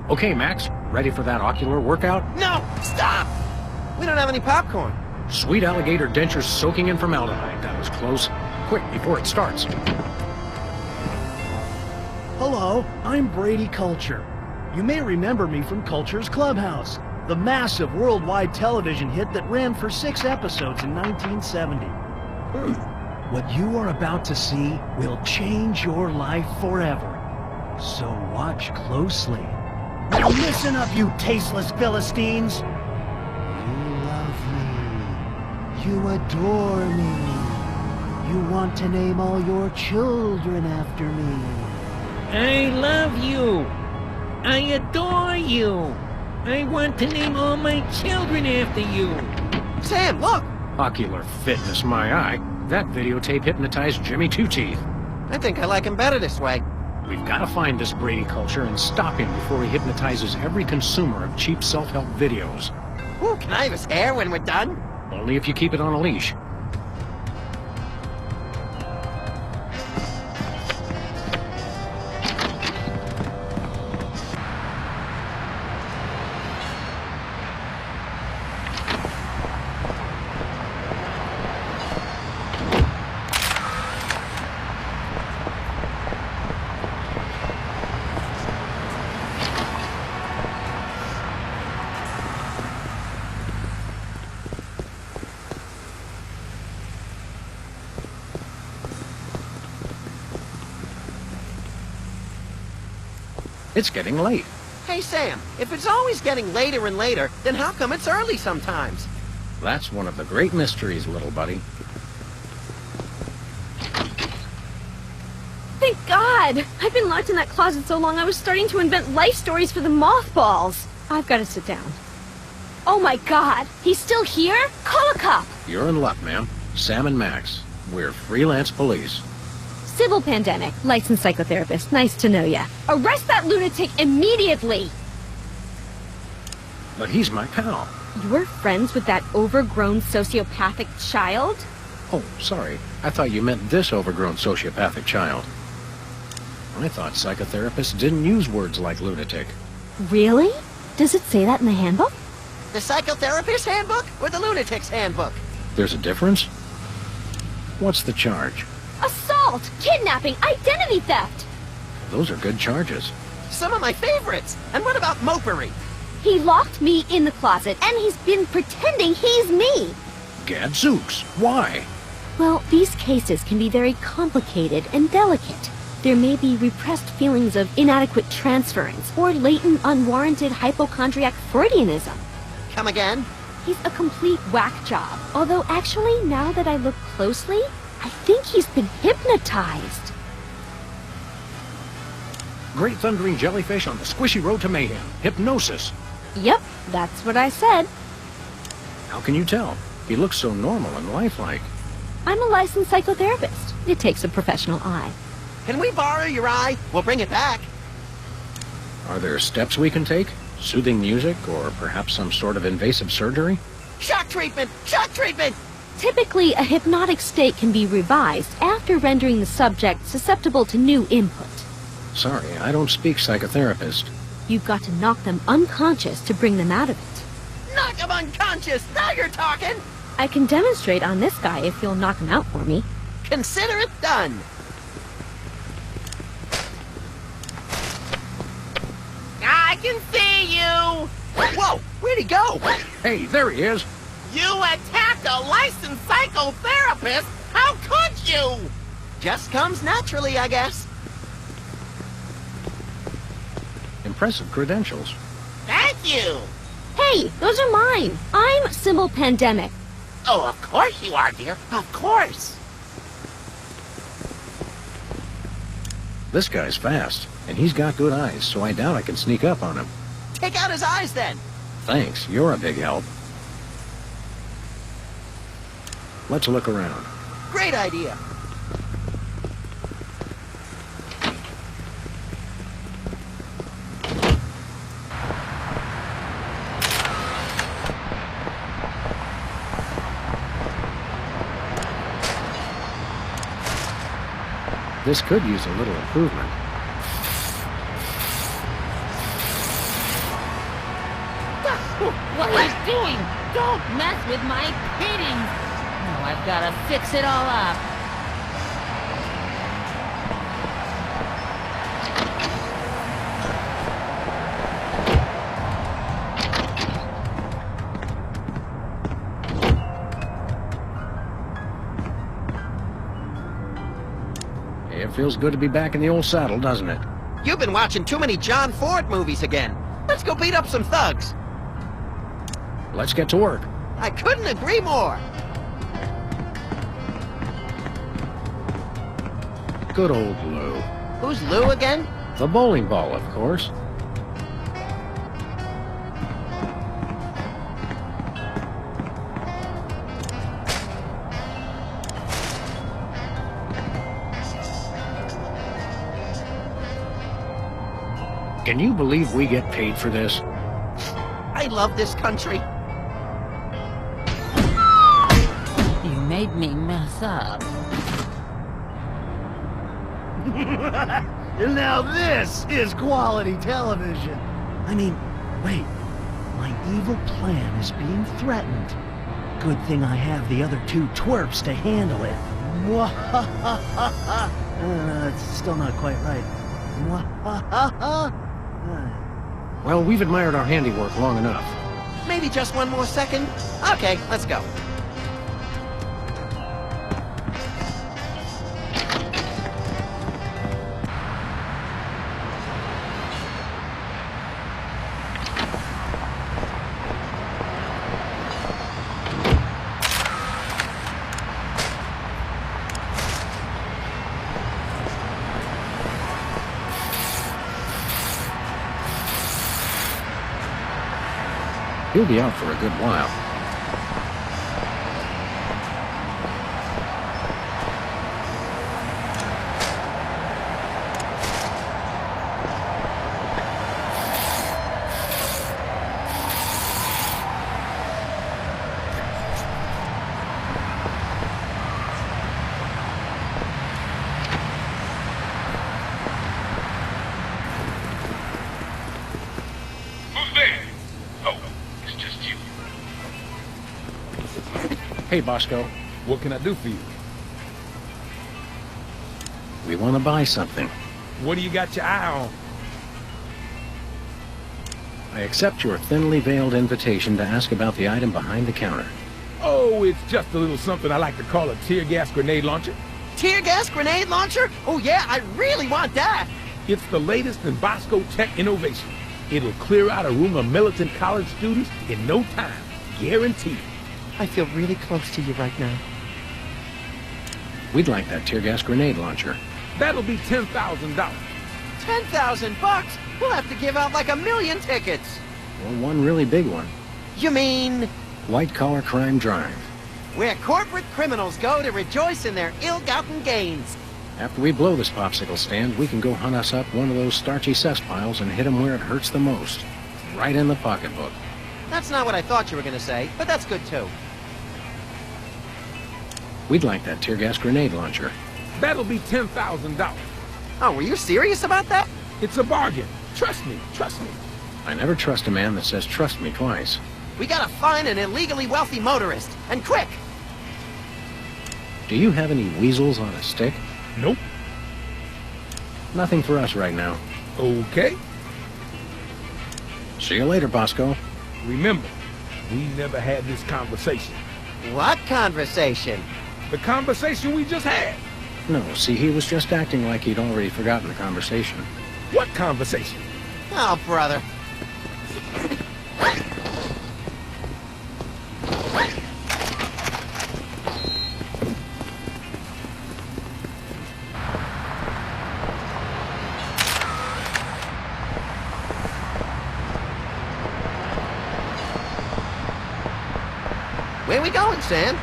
Okay, Max, ready for that ocular workout? No! Stop! We don't have any popcorn. Sweet alligator dentures soaking in formaldehyde. That was close. Quick, before it starts. Hello, I'm Brady Culture. You may remember me from Culture's Clubhouse, the massive worldwide television hit that ran for 6 episodes in 1970. What you are about to see will change your life forever. So watch closely. Now listen up, you tasteless Philistines! You love me. You adore me. You want to name all your children after me. I love you. I adore you. I want to name all my children after you. Sam, look! Ocular fitness, my eye. That videotape hypnotized Jimmy Two Teeth. I think I like him better this way. We've got to find this Brady Culture and stop him before he hypnotizes every consumer of cheap self-help videos. Ooh, can I have his hair when we're done? Only if you keep it on a leash. It's getting late. Hey, Sam, if it's always getting later and later, then how come it's early sometimes? That's one of the great mysteries, little buddy. Thank God! I've been locked in that closet so long I was starting to invent life stories for the mothballs. I've got to sit down. Oh my God! He's still here? Call a cop! You're in luck, ma'am. Sam and Max. We're freelance police. Civil Pandemic, licensed psychotherapist. Nice to know ya. Arrest that lunatic immediately! But he's my pal. You're friends with that overgrown sociopathic child? Oh, sorry. I thought you meant this overgrown sociopathic child. I thought psychotherapists didn't use words like lunatic. Really? Does it say that in the handbook? The psychotherapist's handbook or the lunatic's handbook? There's a difference? What's the charge? Assault! Kidnapping! Identity theft! Those are good charges. Some of my favorites. And what about mopery? He locked me in the closet, and he's been pretending he's me! Gadzooks! Why? Well, these cases can be very complicated and delicate. There may be repressed feelings of inadequate transference, or latent unwarranted hypochondriac Freudianism. Come again? He's a complete whack job. Although actually, now that I look closely, I think he's been hypnotized. Great thundering jellyfish on the squishy road to mayhem. Hypnosis. Yep, that's what I said. How can you tell? He looks so normal and lifelike. I'm a licensed psychotherapist. It takes a professional eye. Can we borrow your eye? We'll bring it back. Are there steps we can take? Soothing music, or perhaps some sort of invasive surgery? Shock treatment! Shock treatment! Typically, a hypnotic state can be revised after rendering the subject susceptible to new input. Sorry, I don't speak psychotherapist. You've got to knock them unconscious to bring them out of it. Knock him unconscious! Now you're talking! I can demonstrate on this guy if you'll knock him out for me. Consider it done! I can see you! Whoa! Where'd he go? Hey, there he is! You attacked a licensed psychotherapist? How could you? Just comes naturally, I guess. Impressive credentials. Thank you! Hey, those are mine. I'm Symbol Pandemic. Oh, of course you are, dear. Of course. This guy's fast, and he's got good eyes, so I doubt I can sneak up on him. Take out his eyes, then. Thanks, you're a big help. Let's look around. Great idea. This could use a little improvement. What he's doing? Don't mess with my paintings! Now I've gotta fix it all up. It feels good to be back in the old saddle, doesn't it? You've been watching too many John Ford movies again. Let's go beat up some thugs. Let's get to work. I couldn't agree more. Good old Lou. Who's Lou again? The bowling ball, of course. Can you believe we get paid for this? I love this country. You made me mess up. Now this is quality television. I mean, wait. My evil plan is being threatened. Good thing I have the other two twerps to handle it. It's still not quite right. Well, we've admired our handiwork long enough. Maybe just one more second? Okay, let's go. He'll be out for a good while. Hey, Bosco. What can I do for you? We want to buy something. What do you got your eye on? I accept your thinly veiled invitation to ask about the item behind the counter. Oh, it's just a little something I like to call a tear gas grenade launcher. Tear gas grenade launcher? Oh yeah, I really want that. It's the latest in Bosco tech innovation. It'll clear out a room of militant college students in no time. Guaranteed. I feel really close to you right now. We'd like that tear gas grenade launcher. That'll be $10,000. $10,000? We'll have to give out like 1 million tickets. Well, one really big one. You mean... White Collar Crime Drive. Where corporate criminals go to rejoice in their ill-gotten gains. After we blow this popsicle stand, we can go hunt us up one of those starchy cess piles and hit him where it hurts the most. Right in the pocketbook. That's not what I thought you were gonna say, but that's good too. We'd like that tear gas grenade launcher. That'll be $10,000. Oh, were you serious about that? It's a bargain. Trust me, trust me. I never trust a man that says trust me twice. We gotta find an illegally wealthy motorist, and quick! Do you have any weasels on a stick? Nope. Nothing for us right now. Okay. See you later, Bosco. Remember, we never had this conversation. What conversation? The conversation we just had. No, see, he was just acting like he'd already forgotten the conversation. What conversation? Oh, brother. Where we going, Sam?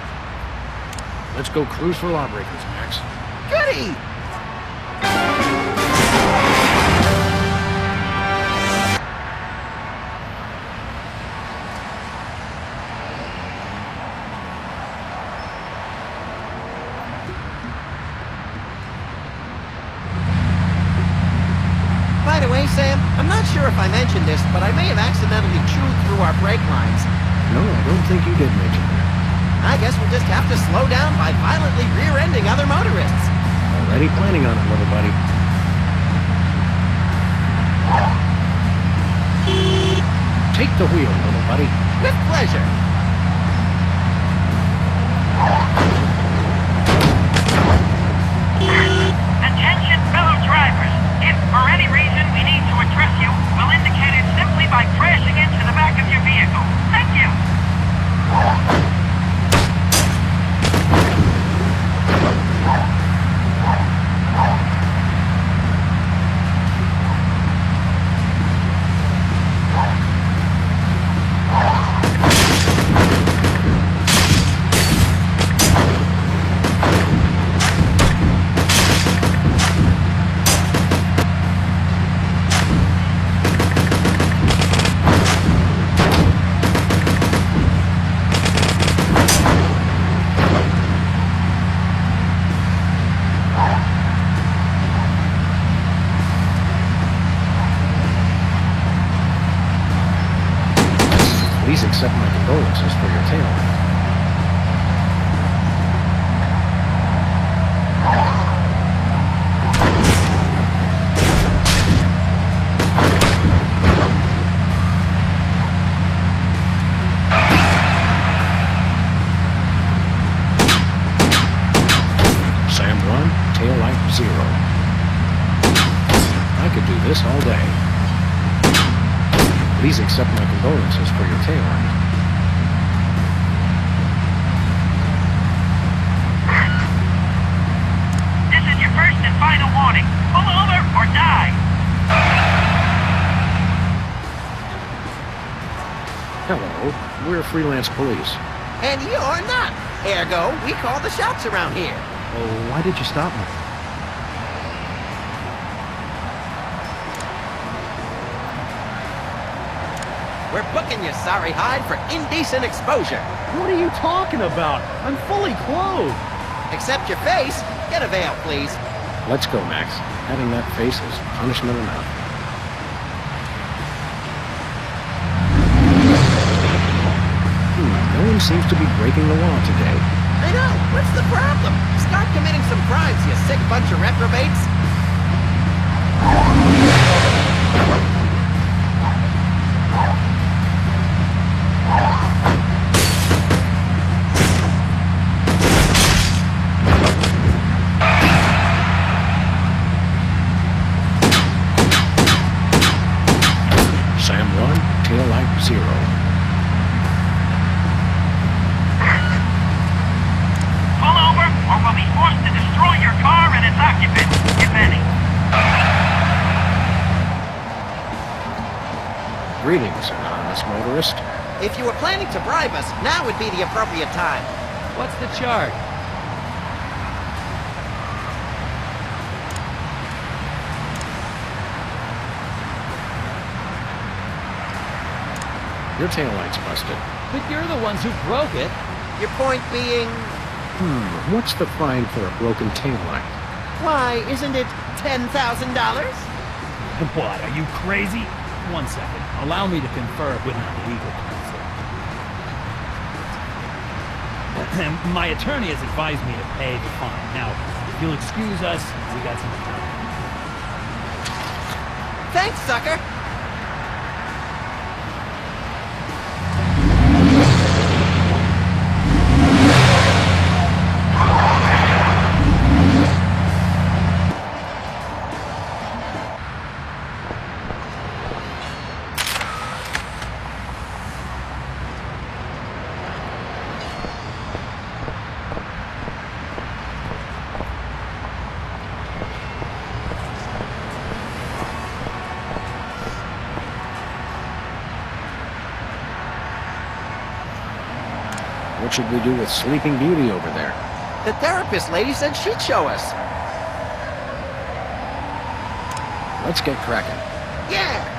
Let's go cruise for lawbreakers, Max. Goody! By the way, Sam, I'm not sure if I mentioned this, but I may have accidentally chewed through our brake lines. No, I don't think you did mention that. I guess we'll just have to slow down by violently rear-ending other motorists. Already planning on it, little buddy. Take the wheel, little buddy. With pleasure. Attention fellow drivers. If for any reason we need to address you, we'll indicate it simply by crashing into the back of your vehicle. Thank you. Please accept my condolences for your tail. Sam 1, tail light 0. I could do this all day. Please accept my condolences for your tail light. This is your first and final warning. Pull over or die. Hello, we're freelance police. And you're not. Ergo, we call the shots around here. Oh, why did you stop me? We're booking you, sorry hide, for indecent exposure. What are you talking about? I'm fully clothed. Except your face. Get a veil, please. Let's go, Max. Having that face is punishment enough. No one seems to be breaking the law today. I know. What's the problem? Start committing some crimes, you sick bunch of reprobates. Sam 1, tail light 0. Pull over or we'll be forced to destroy your car and its occupants, if any. Greetings, anonymous motorist. If you were planning to bribe us, now would be the appropriate time. What's the charge? Your taillight's busted. But you're the ones who broke it. Your point being, What's the fine for a broken taillight? why, isn't it $10,000? What, are you crazy? 1 second. Allow me to confer with my legal counsel. My attorney has advised me to pay the fine. Now, if you'll excuse us, we got some time. Thanks, sucker. What should we do with Sleeping Beauty over there? The therapist lady said she'd show us. Let's get cracking. Yeah!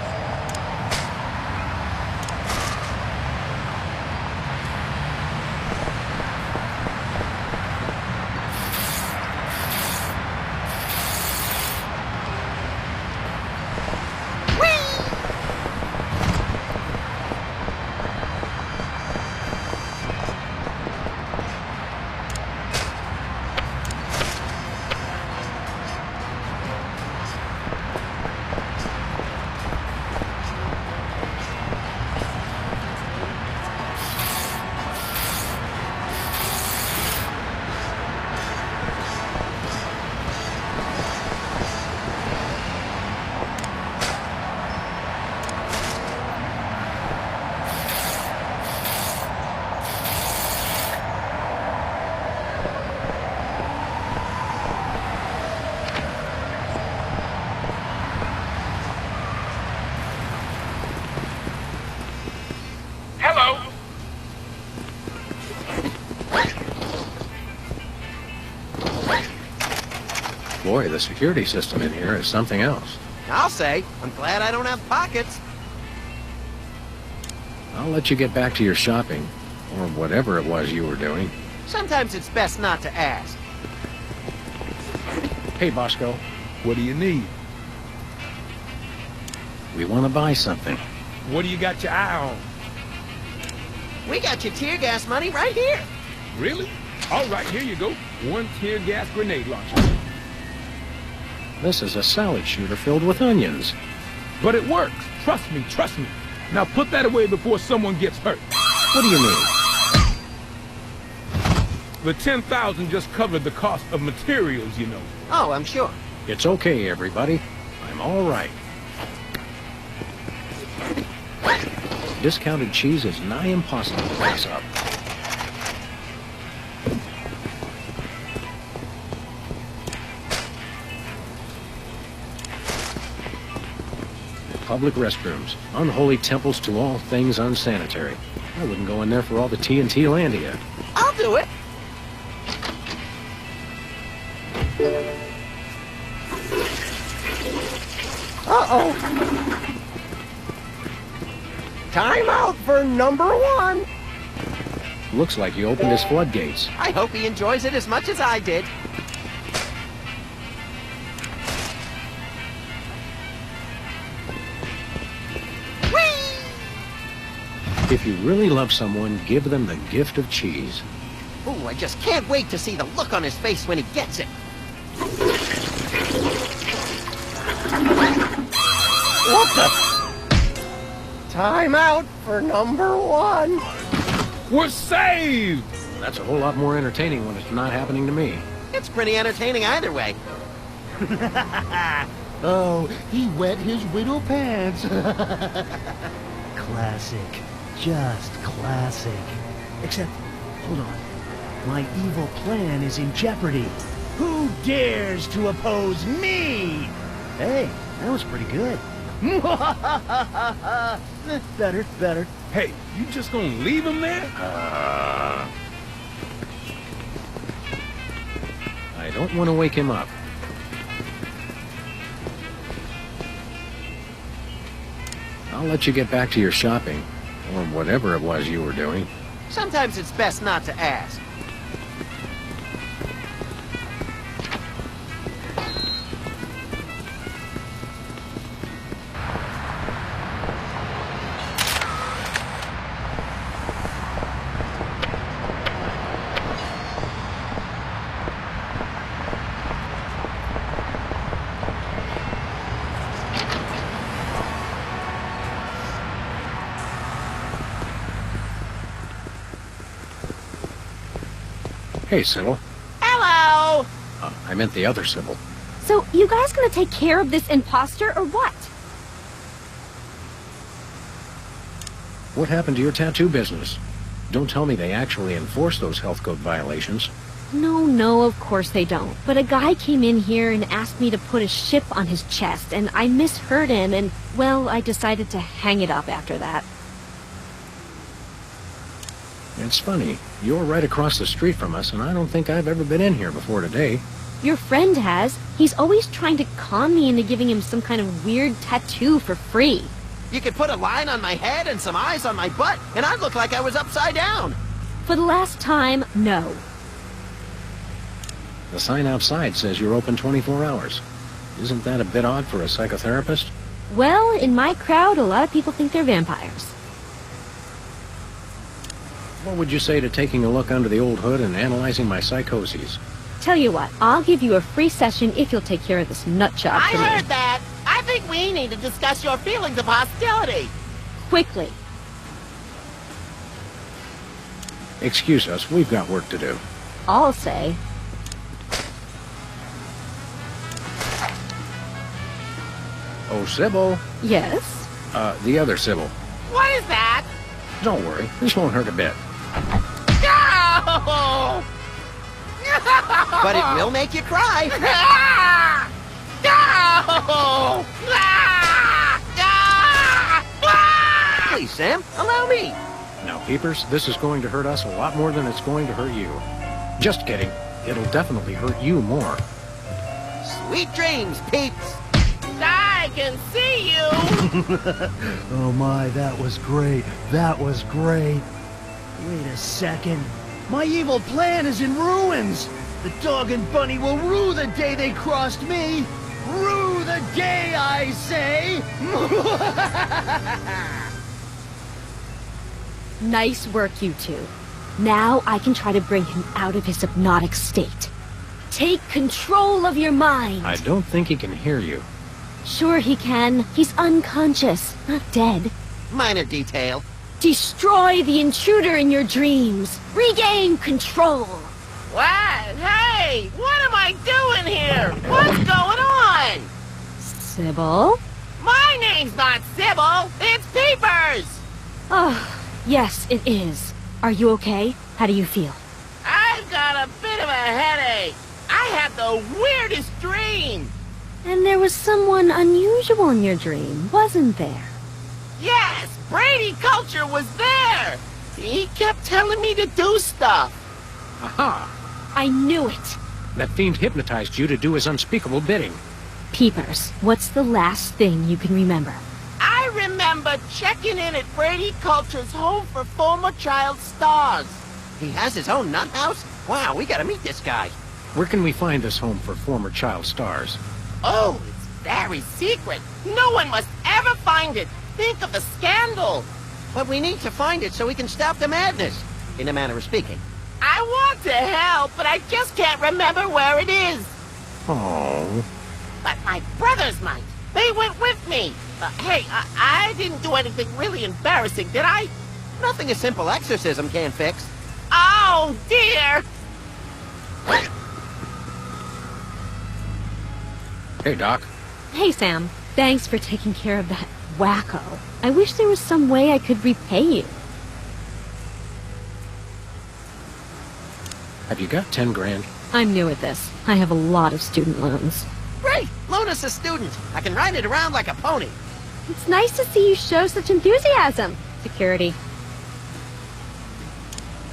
Hello. Boy, the security system in here is something else. I'll say, I'm glad I don't have pockets. I'll let you get back to your shopping, or whatever it was you were doing. Sometimes it's best not to ask. Hey, Bosco, What do you need? we want to buy something. What do you got your eye on? We got your tear gas money right here. Really? All right, here you go. 1 tear gas grenade launcher. This is a salad shooter filled with onions. But it works. Trust me, trust me. Now put that away before someone gets hurt. What do you mean? The 10,000 just covered the cost of materials, you know. Oh, I'm sure. It's okay, everybody. I'm all right. Discounted cheese is nigh impossible to pass up. Public restrooms, unholy temples to all things unsanitary. I wouldn't go in there for all the TNT Landia. I'll do it. Uh-oh. Time out for number 1. Looks like you opened his floodgates. I hope he enjoys it as much as I did. If you really love someone, give them the gift of cheese. Ooh, I just can't wait to see the look on his face when he gets it. What the? Time out for number 1. We're saved! That's a whole lot more entertaining when it's not happening to me. It's pretty entertaining either way. Oh, he wet his widow pants. Classic. Just classic. Except, hold on. My evil plan is in jeopardy. Who dares to oppose me? Hey, that was pretty good. Better. Hey, you just gonna leave him there? I don't want to wake him up. I'll let you get back to your shopping, Or whatever it was you were doing. Sometimes it's best not to ask. Hey, Sybil. Hello! I meant the other Sybil. So, you guys gonna take care of this imposter or what? What happened to your tattoo business? Don't tell me they actually enforce those health code violations. No, of course they don't. But a guy came in here and asked me to put a ship on his chest, and I misheard him, and, well, I decided to hang it up after that. It's funny. You're right across the street from us, and I don't think I've ever been in here before today. Your friend has. He's always trying to con me into giving him some kind of weird tattoo for free. You could put a line on my head and some eyes on my butt, and I'd look like I was upside down. For the last time, no. The sign outside says you're open 24 hours. Isn't that a bit odd for a psychotherapist? Well, in my crowd, a lot of people think they're vampires. What would you say to taking a look under the old hood and analyzing my psychoses? Tell you what, I'll give you a free session if you'll take care of this nut job I for me. heard that. I think we need to discuss your feelings of hostility. Quickly. Excuse us, we've got work to do. I'll say. Oh, Sybil. Yes? The other Sybil. What is that? Don't worry, this won't hurt a bit. No! But it will make you cry. No! Please, Sam, allow me. Now, Peepers, this is going to hurt us a lot more than it's going to hurt you. Just kidding. It'll definitely hurt you more. Sweet dreams, peeps. I can see you! Oh my, that was great. That was great. Wait a second. My evil plan is in ruins. The dog and bunny will rue the day they crossed me. Rue the day, I say. Nice work, you two. Now I can try to bring him out of his hypnotic state. Take control of your mind. I don't think he can hear you. Sure he can. He's unconscious, not dead. Minor detail. Destroy the intruder in your dreams. Regain control. What? Hey! What am I doing here? What's going on? Sybil? My name's not Sybil. It's Peepers. Oh, yes, it is. Are you okay? How do you feel? I've got a bit of a headache. I had the weirdest dream. And there was someone unusual in your dream, wasn't there? Yes, Brady Culture was there. He kept telling me to do stuff. Aha! I knew it. That fiend hypnotized you to do his unspeakable bidding. Peepers, what's the last thing you can remember? I remember checking in at Brady Culture's home for former child stars. He has his own nut house? Wow, we gotta meet this guy. Where can we find this home for former child stars? Oh, it's very secret. No one must ever find it. Think of the scandal. But we need to find it so we can stop the madness, in a manner of speaking. I want to help, but I just can't remember where it is. Oh. But my brothers might. They went with me. Hey, I didn't do anything really embarrassing, did I? Nothing a simple exorcism can't fix. Oh, dear. Hey, Doc. Hey, Sam. Thanks for taking care of that wacko. I wish there was some way I could repay you. Have you got 10 grand? I'm new at this. I have a lot of student loans. Great! Loan us a student. I can ride it around like a pony. It's nice to see you show such enthusiasm. Security.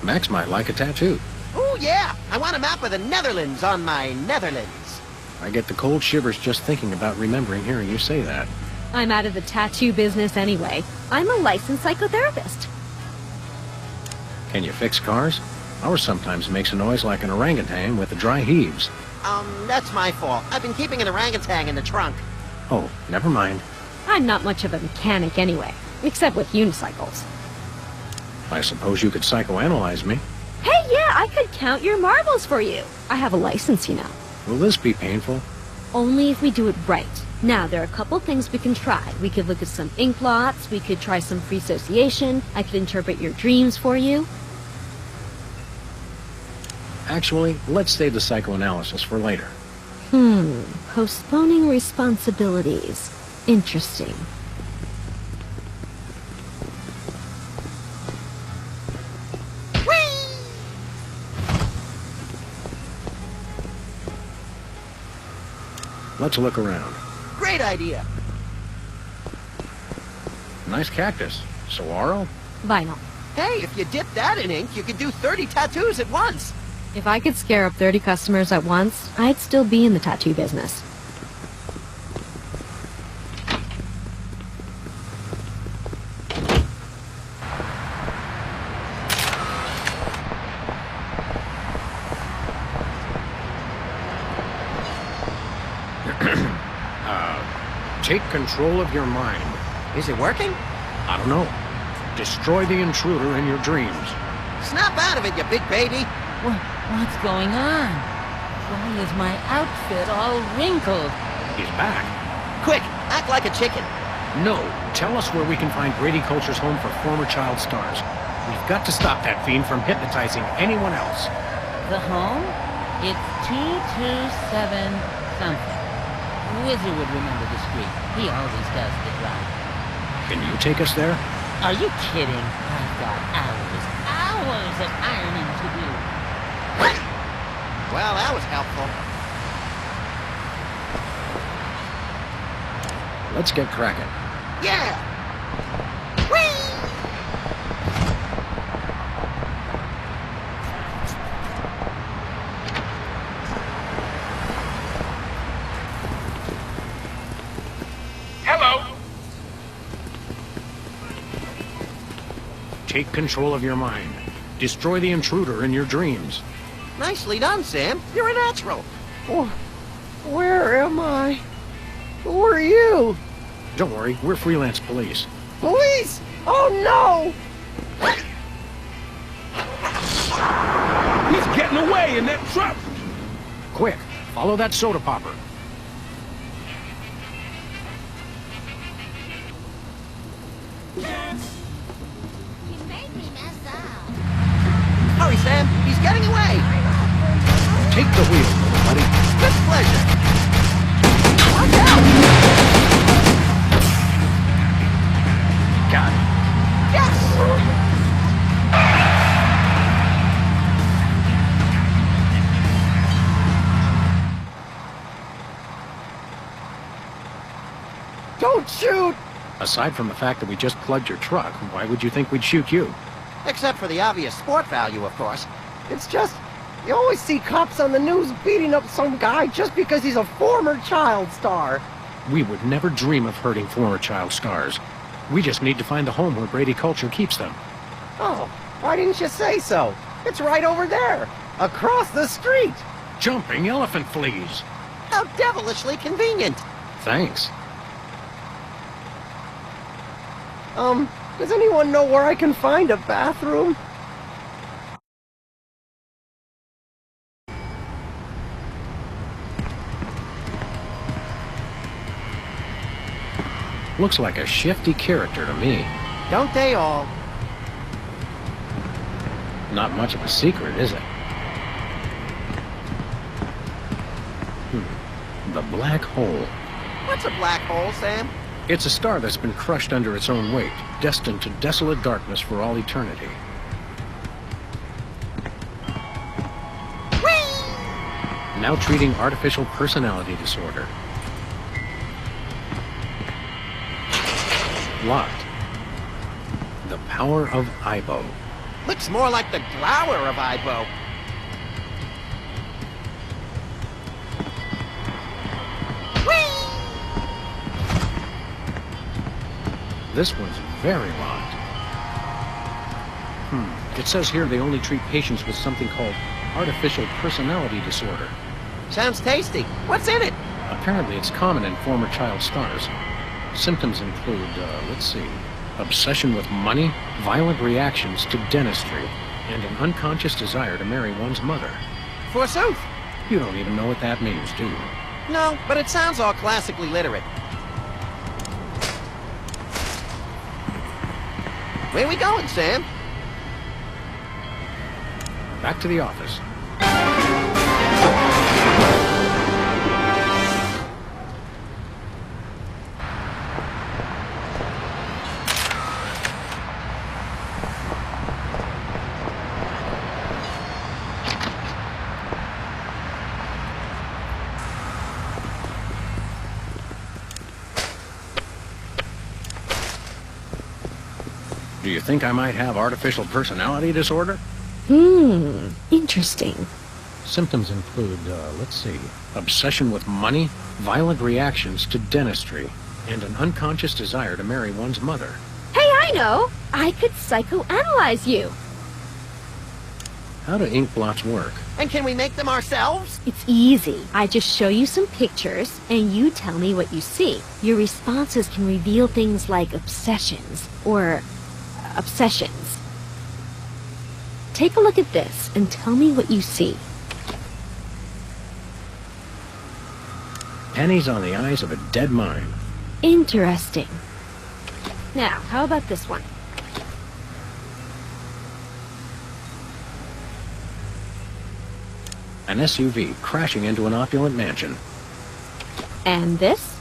Max might like a tattoo. Ooh, yeah! I want a map of the Netherlands on my Netherlands. I get the cold shivers just thinking about remembering hearing you say that. I'm out of the tattoo business anyway. I'm a licensed psychotherapist. Can you fix cars? Ours sometimes makes a noise like an orangutan with the dry heaves. That's my fault. I've been keeping an orangutan in the trunk. Oh, never mind. I'm not much of a mechanic anyway, except with unicycles. I suppose you could psychoanalyze me. Hey, yeah, I could count your marbles for you. I have a license, you know. Will this be painful? Only if we do it right. Now, there are a couple things we can try. We could look at some ink blots, we could try some free association, I could interpret your dreams for you. Actually, let's save the psychoanalysis for later. Postponing responsibilities. Interesting. Let's look around. Great idea. Nice cactus. Saguaro? Vinyl. Hey, if you dip that in ink, you could do 30 tattoos at once. If I could scare up 30 customers at once, I'd still be in the tattoo business. Take control of your mind. Is it working? I don't know. Destroy the intruder in your dreams. Snap out of it, you big baby. What's going on? Why is my outfit all wrinkled? He's back. Quick, act like a chicken. No, tell us where we can find Brady Culture's home for former child stars. We've got to stop that fiend from hypnotizing anyone else. The home? It's 227 something. Wizard would remember the street. He always does the drive. Can you take us there? Are you kidding? I've got hours of ironing to do. Well, that was helpful. Let's get cracking. Yeah! Hello. Take control of your mind. Destroy the intruder in your dreams. Nicely done, Sam. You're a natural. Oh, where am I? Who are you? Don't worry, we're freelance police. Police! Oh no! He's getting away in that truck. Quick, follow that soda popper. Hurry, Sam. He's getting away. Take the wheel, little buddy. With pleasure. Watch out! Got it. Yes! Don't shoot! Aside from the fact that we just plugged your truck, why would you think we'd shoot you? Except for the obvious sport value, of course. It's just, you always see cops on the news beating up some guy just because he's a former child star. We would never dream of hurting former child stars. We just need to find the home where Brady Culture keeps them. Oh, why didn't you say so? It's right over there, across the street. Jumping elephant fleas. How devilishly convenient. Thanks. Does anyone know where I can find a bathroom? Looks like a shifty character to me. Don't they all? Not much of a secret, is it? The black hole. What's a black hole, Sam? It's a star that's been crushed under its own weight, destined to desolate darkness for all eternity. Whee! Now treating artificial personality disorder. Locked. The power of Ibo. Looks more like the glower of Ibo. This one's very locked. It says here they only treat patients with something called artificial personality disorder. Sounds tasty. What's in it? Apparently it's common in former child stars. Symptoms include, let's see, obsession with money, violent reactions to dentistry, and an unconscious desire to marry one's mother. Forsooth. You don't even know what that means, do you? No, but it sounds all classically literate. Where we going, Sam? Back to the office. Do you think I might have artificial personality disorder? Interesting. Symptoms include, let's see, obsession with money, violent reactions to dentistry, and an unconscious desire to marry one's mother. Hey, I know! I could psychoanalyze you! How do ink blots work? And can we make them ourselves? It's easy. I just show you some pictures, and you tell me what you see. Your responses can reveal things like obsessions, or obsessions. Take a look at this, and tell me what you see. Pennies on the eyes of a dead mine. Interesting. Now, how about this one? An SUV crashing into an opulent mansion. And this?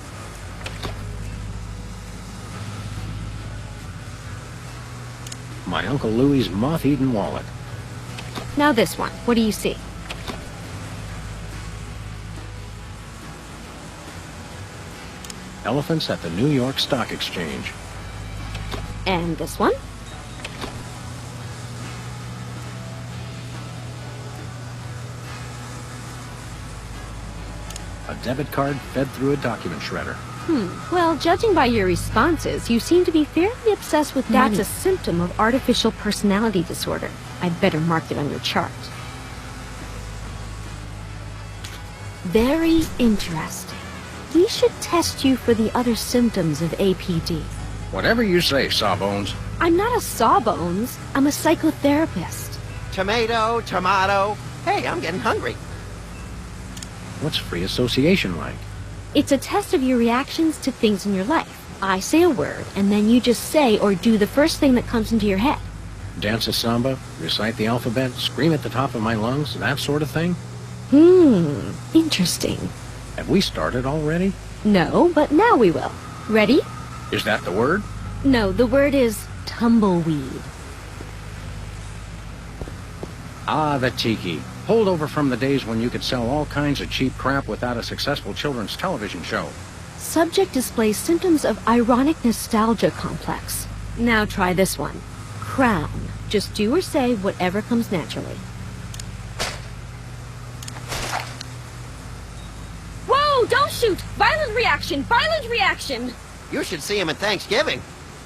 My Uncle Louie's moth-eaten wallet. Now this one. What do you see? Elephants at the New York Stock Exchange. And this one? A debit card fed through a document shredder. Well, judging by your responses, you seem to be fairly obsessed with money. That's a symptom of artificial personality disorder. I'd better mark it on your chart. Very interesting. We should test you for the other symptoms of APD. Whatever you say, Sawbones. I'm not a sawbones. I'm a psychotherapist. Tomato, tomato. Hey, I'm getting hungry. What's free association like? It's a test of your reactions to things in your life. I say a word, and then you just say or do the first thing that comes into your head. Dance a samba, recite the alphabet, scream at the top of my lungs, that sort of thing? Interesting. Have we started already? No, but now we will. Ready? Is that the word? No, the word is tumbleweed. Ah, the tiki. Holdover from the days when you could sell all kinds of cheap crap without a successful children's television show. Subject displays symptoms of ironic nostalgia complex. Now try this one. Crown. Just do or say whatever comes naturally. Whoa! Don't shoot! Violent reaction! Violent reaction! You should see him at Thanksgiving.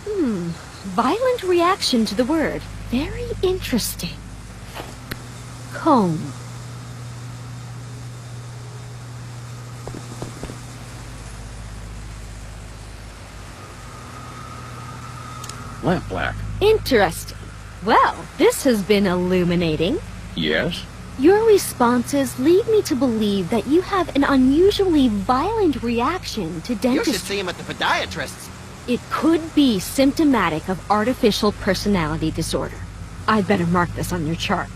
Violent reaction to the word. Very interesting. Comb. Lamp black. Interesting. Well, this has been illuminating. Yes? Your responses lead me to believe that you have an unusually violent reaction to You dentistry. should see him at the podiatrist's. It could be symptomatic of artificial personality disorder. I'd better mark this on your chart.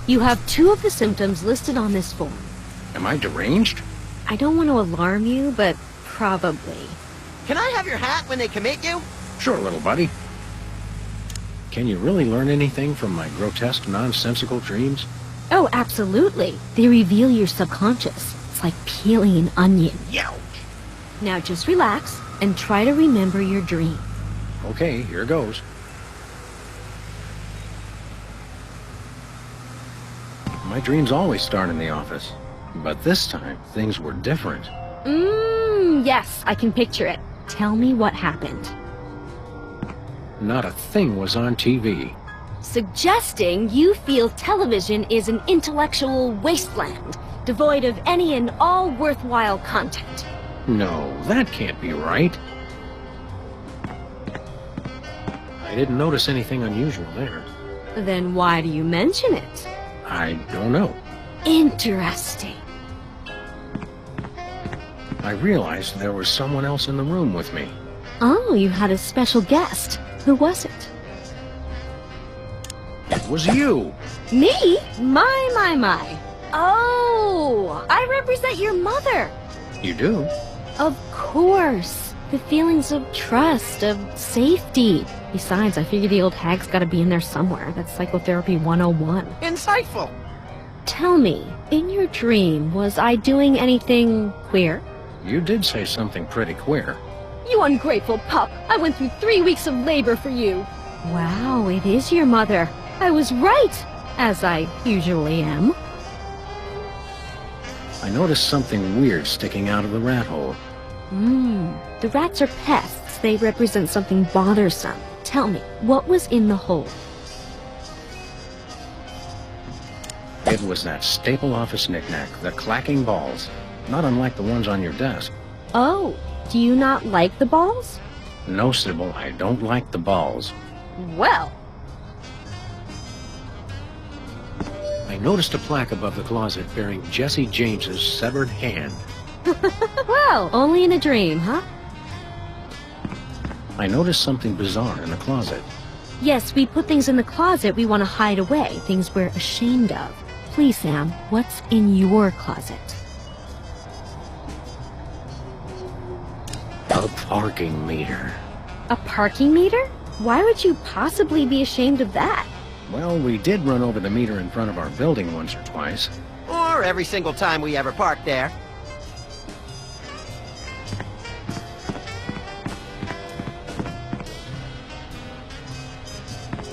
You have 2 of the symptoms listed on this form. Am I deranged? I don't want to alarm you, but probably. Can I have your hat when they commit you? Sure, little buddy. Can you really learn anything from my grotesque, nonsensical dreams? Oh, absolutely. They reveal your subconscious. It's like peeling an onion. Youch! Now just relax and try to remember your dream. Okay, here goes. My dreams always start in the office. But this time, things were different. Yes, I can picture it. Tell me what happened. Not a thing was on TV. Suggesting you feel television is an intellectual wasteland, devoid of any and all worthwhile content. No, that can't be right. I didn't notice anything unusual there. Then why do you mention it? I don't know. Interesting. I realized there was someone else in the room with me. Oh, you had a special guest. Who was it? It was you! Me? My. Oh, I represent your mother. You do? Of course. The feelings of trust, of safety. Besides, I figure the old hag's gotta be in there somewhere. That's Psychotherapy 101. Insightful. Tell me, in your dream, was I doing anything queer? You did say something pretty queer. You ungrateful pup! I went through 3 weeks of labor for you! Wow, it is your mother. I was right, as I usually am. I noticed something weird sticking out of the rat hole. The rats are pests. They represent something bothersome. Tell me, what was in the hole? It was that staple office knickknack, the clacking balls. Not unlike the ones on your desk. Oh, do you not like the balls? No, Sybil, I don't like the balls. Well, I noticed a plaque above the closet bearing Jesse James's severed hand. well, only in a dream, huh? I noticed something bizarre in the closet. Yes, we put things in the closet we want to hide away, things we're ashamed of. Please, Sam, what's in your closet? A parking meter. A parking meter? Why would you possibly be ashamed of that? Well, we did run over the meter in front of our building once or twice. Or every single time we ever park there.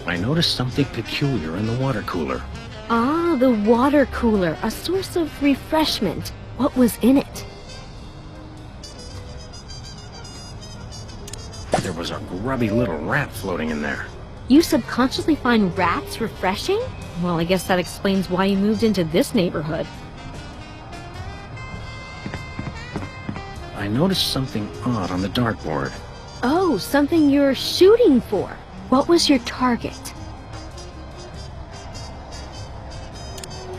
I noticed something peculiar in the water cooler. Ah, the water cooler, a source of refreshment. What was in it? There was a grubby little rat floating in there. You subconsciously find rats refreshing? Well, I guess that explains why you moved into this neighborhood. I noticed something odd on the dartboard. Oh, something you're shooting for. What was your target?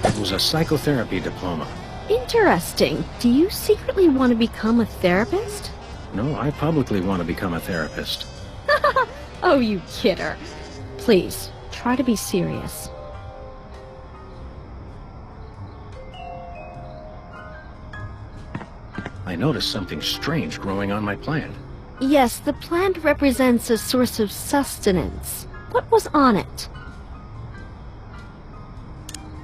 It was a psychotherapy diploma. Interesting. Do you secretly want to become a therapist? No, I publicly want to become a therapist. Oh, you kidder. Please, try to be serious. I noticed something strange growing on my plant. Yes, the plant represents a source of sustenance. What was on it?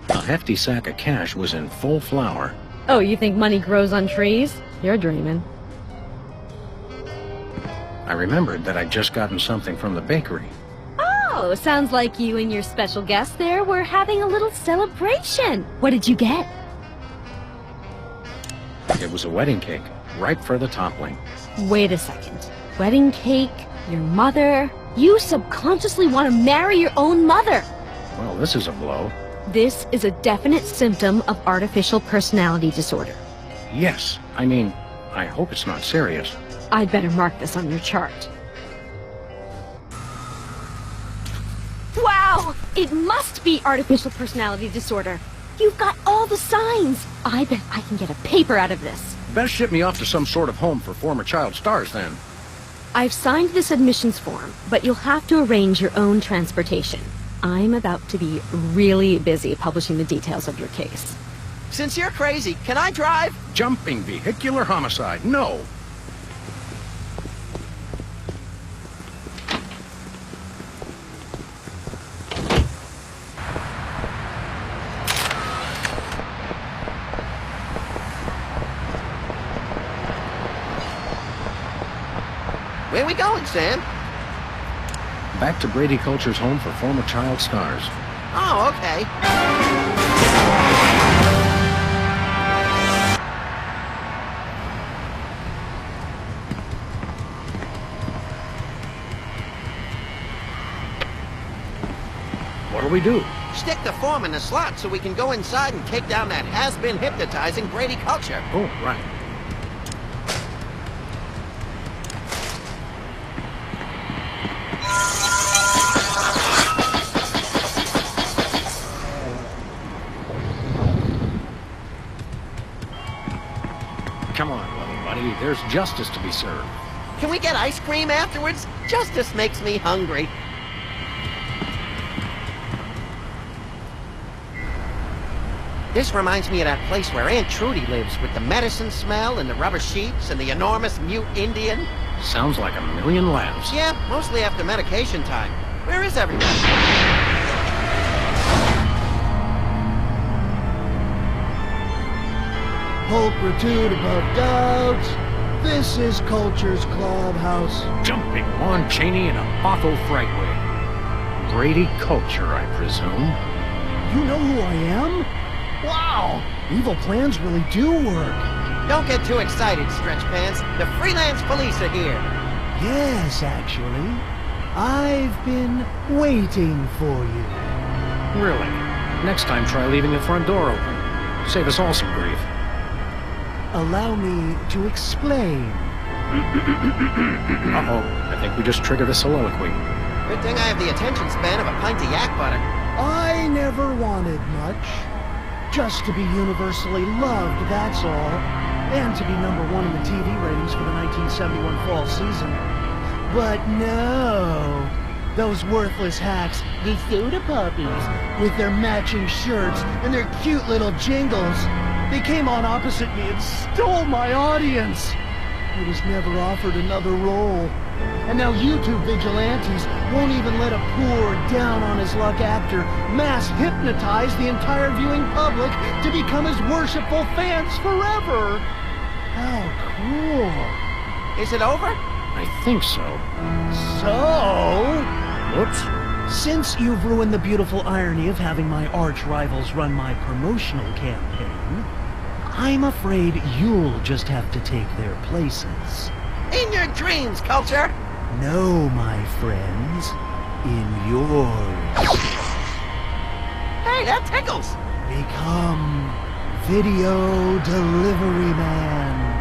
A hefty sack of cash was in full flower. Oh, you think money grows on trees? You're dreaming. I remembered that I'd just gotten something from the bakery. Oh, sounds like you and your special guest there were having a little celebration. What did you get? It was a wedding cake, ripe for the toppling. Wait a second. Wedding cake, your mother. You subconsciously want to marry your own mother. Well, this is a blow. This is a definite symptom of artificial personality disorder. Yes, I mean, I hope it's not serious. I'd better mark this on your chart. Wow! It must be artificial personality disorder. You've got all the signs. I bet I can get a paper out of this. Best ship me off to some sort of home for former child stars, then. I've signed this admissions form, but you'll have to arrange your own transportation. I'm about to be really busy publishing the details of your case. Since you're crazy, can I drive? Jumping vehicular homicide, no. Where we going, Sam? Back to Brady Culture's home for former child stars. Oh, okay. we do? Stick the form in the slot so we can go inside and take down that has-been hypnotizing Brady Culture. Oh, right. Come on, little buddy. There's justice to be served. Can we get ice cream afterwards? Justice makes me hungry. This reminds me of that place where Aunt Trudy lives with the medicine smell and the rubber sheets and the enormous mute Indian. Sounds like a million laughs. Yeah, mostly after medication time. Where is everyone? Pulchritude above doubt. This is Culture's Clubhouse. Jumping Lon Chaney in a Botho Frightway. Brady Culture, I presume. You know who I am? Wow! Evil plans really do work. Don't get too excited, Stretch Pants. The freelance police are here. Yes, actually. I've been waiting for you. Really? Next time try leaving the front door open. Save us all some grief. Allow me to explain. Uh-oh. I think we just triggered a soliloquy. Good thing I have the attention span of a pint of yak butter. I never wanted much. Just to be universally loved, that's all. And to be #1 in the TV ratings for the 1971 fall season. But no. Those worthless hacks, the soda puppies, with their matching shirts and their cute little jingles, they came on opposite me and stole my audience. I was never offered another role. And now YouTube vigilantes won't even let a poor, down-on-his-luck actor mass hypnotize the entire viewing public to become his worshipful fans forever. How cool. Is it over? I think so. So? Whoops. Since you've ruined the beautiful irony of having my arch-rivals run my promotional campaign, I'm afraid you'll just have to take their places. In your dreams, Culture! No, my friends. In yours. Hey, that tickles! Become Video Delivery Man.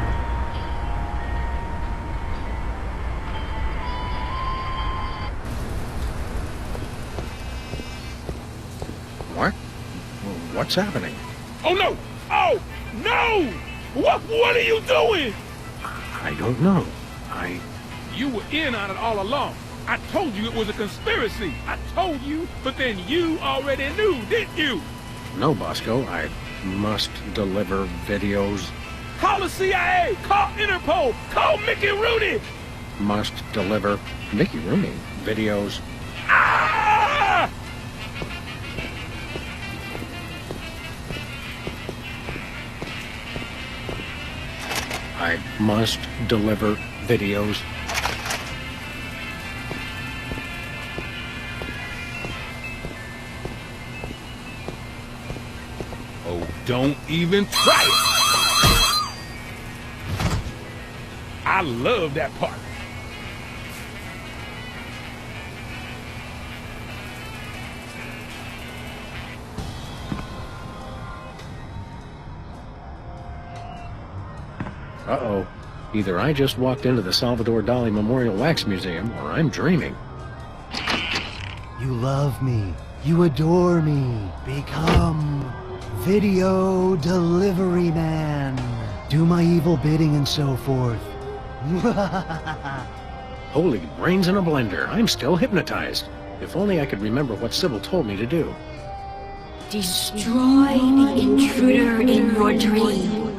What? What's happening? Oh, no! Oh, no! What are you doing? I don't know. You were in on it all along. I told you it was a conspiracy. I told you, but then you already knew, didn't you? No, Bosco. I must deliver videos. Call the CIA! Call Interpol! Call Mickey Rooney! Must deliver Mickey Rooney videos. Ah! I must deliver videos. Oh, don't even try it! I love that part. Uh-oh. Either I just walked into the Salvador Dali Memorial Wax Museum, or I'm dreaming. You love me. You adore me. Become Video Delivery Man. Do my evil bidding and so forth. Holy brains in a blender. I'm still hypnotized. If only I could remember what Sybil told me to do. Destroy the intruder in your dream.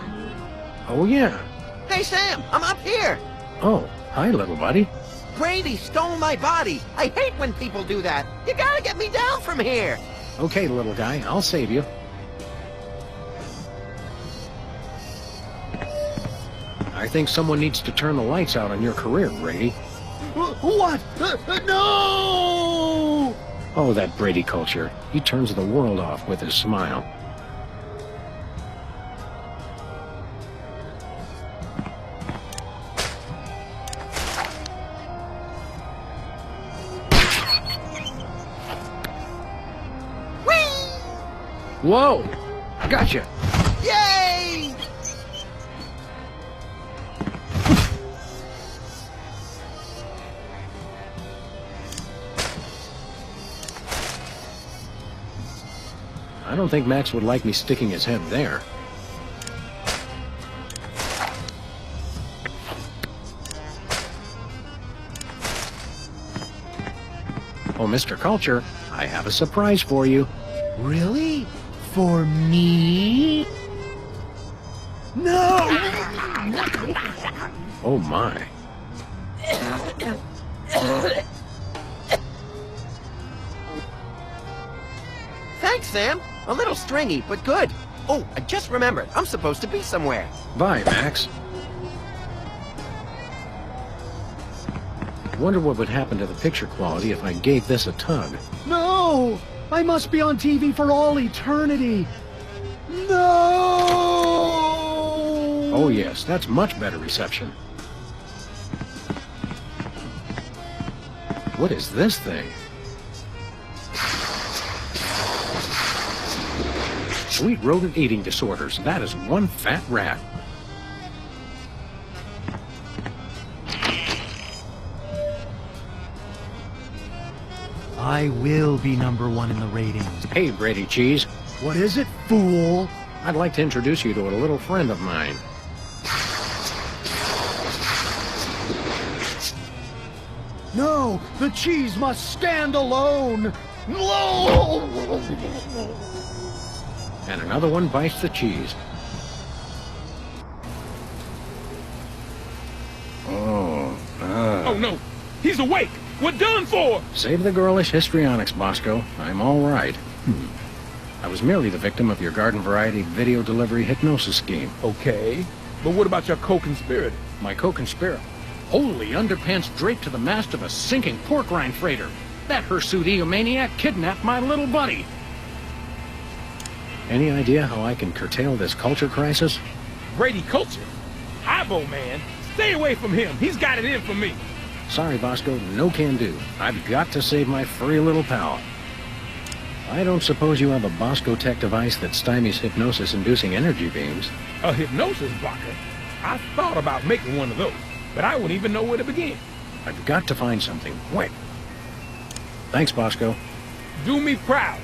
Oh, yeah. Hey, Sam, I'm up here! Oh, hi, little buddy. Brady stole my body! I hate when people do that! You gotta get me down from here! Okay, little guy, I'll save you. I think someone needs to turn the lights out on your career, Brady. What? No! Oh, that Brady Culture. He turns the world off with his smile. Whoa! Gotcha! Yay! I don't think Max would like me sticking his head there. Oh, Mr. Culture, I have a surprise for you. Really? For me? No! Oh, my. Thanks, Sam. A little stringy, but good. Oh, I just remembered. I'm supposed to be somewhere. Bye, Max. Wonder what would happen to the picture quality if I gave this a tug. No! I must be on TV for all eternity. No! Oh, yes, that's much better reception. What is this thing? Sweet rodent eating disorders. That is one fat rat. I will be #1 in the ratings. Hey, Brady Cheese. What is it, fool? I'd like to introduce you to a little friend of mine. No! The cheese must stand alone! No! And another one bites the cheese. Oh no, he's awake. We're done for. Save the girlish histrionics, Bosco. I'm all right. I was merely the victim of your garden variety video delivery hypnosis scheme. Okay, but what about your co-conspirator? My co-conspirator. Holy underpants draped to the mast of a sinking pork rind freighter. That hirsute eomaniac kidnapped my little buddy. Any idea how I can curtail this culture crisis? Brady Culture? Ibo, man. Stay away from him. He's got it in for me. Sorry, Bosco, no can do. I've got to save my furry little pal. I don't suppose you have a Bosco tech device that stymies hypnosis-inducing energy beams. A hypnosis blocker? I thought about making one of those, but I wouldn't even know where to begin. I've got to find something quick. Thanks, Bosco. Do me proud.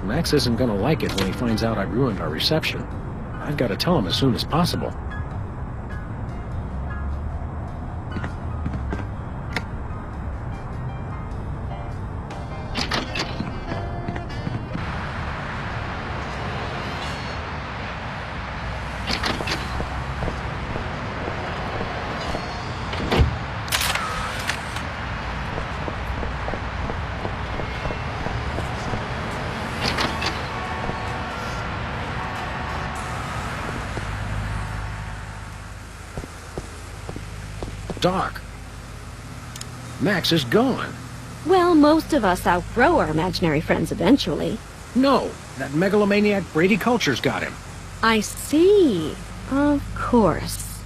Max isn't gonna like it when he finds out I ruined our reception. I've got to tell him as soon as possible. Doc, Max is gone. Well, most of us outgrow our imaginary friends eventually. No, that megalomaniac Brady Culture's got him. I see. Of course.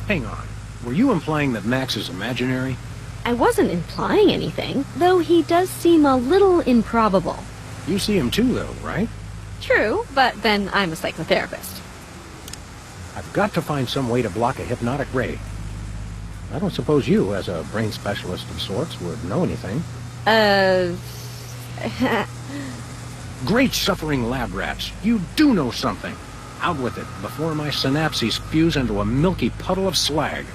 Hang on, were you implying that Max is imaginary? I wasn't implying anything, though he does seem a little improbable. You see him too, though, right? True, but then I'm a psychotherapist. I've got to find some way to block a hypnotic ray. I don't suppose you, as a brain specialist of sorts, would know anything. Great suffering lab rats, you do know something. Out with it, before my synapses fuse into a milky puddle of slag.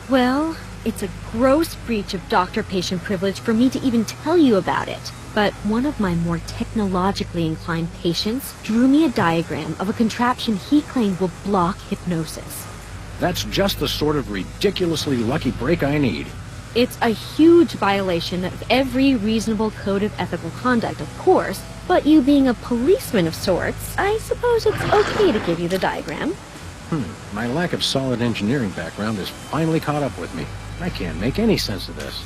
Well, it's a gross breach of doctor-patient privilege for me to even tell you about it. But one of my more technologically inclined patients drew me a diagram of a contraption he claimed will block hypnosis. That's just the sort of ridiculously lucky break I need. It's a huge violation of every reasonable code of ethical conduct, of course, but you being a policeman of sorts, I suppose it's okay to give you the diagram. My lack of solid engineering background has finally caught up with me. I can't make any sense of this.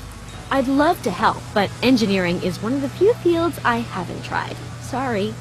I'd love to help, but engineering is one of the few fields I haven't tried. Sorry.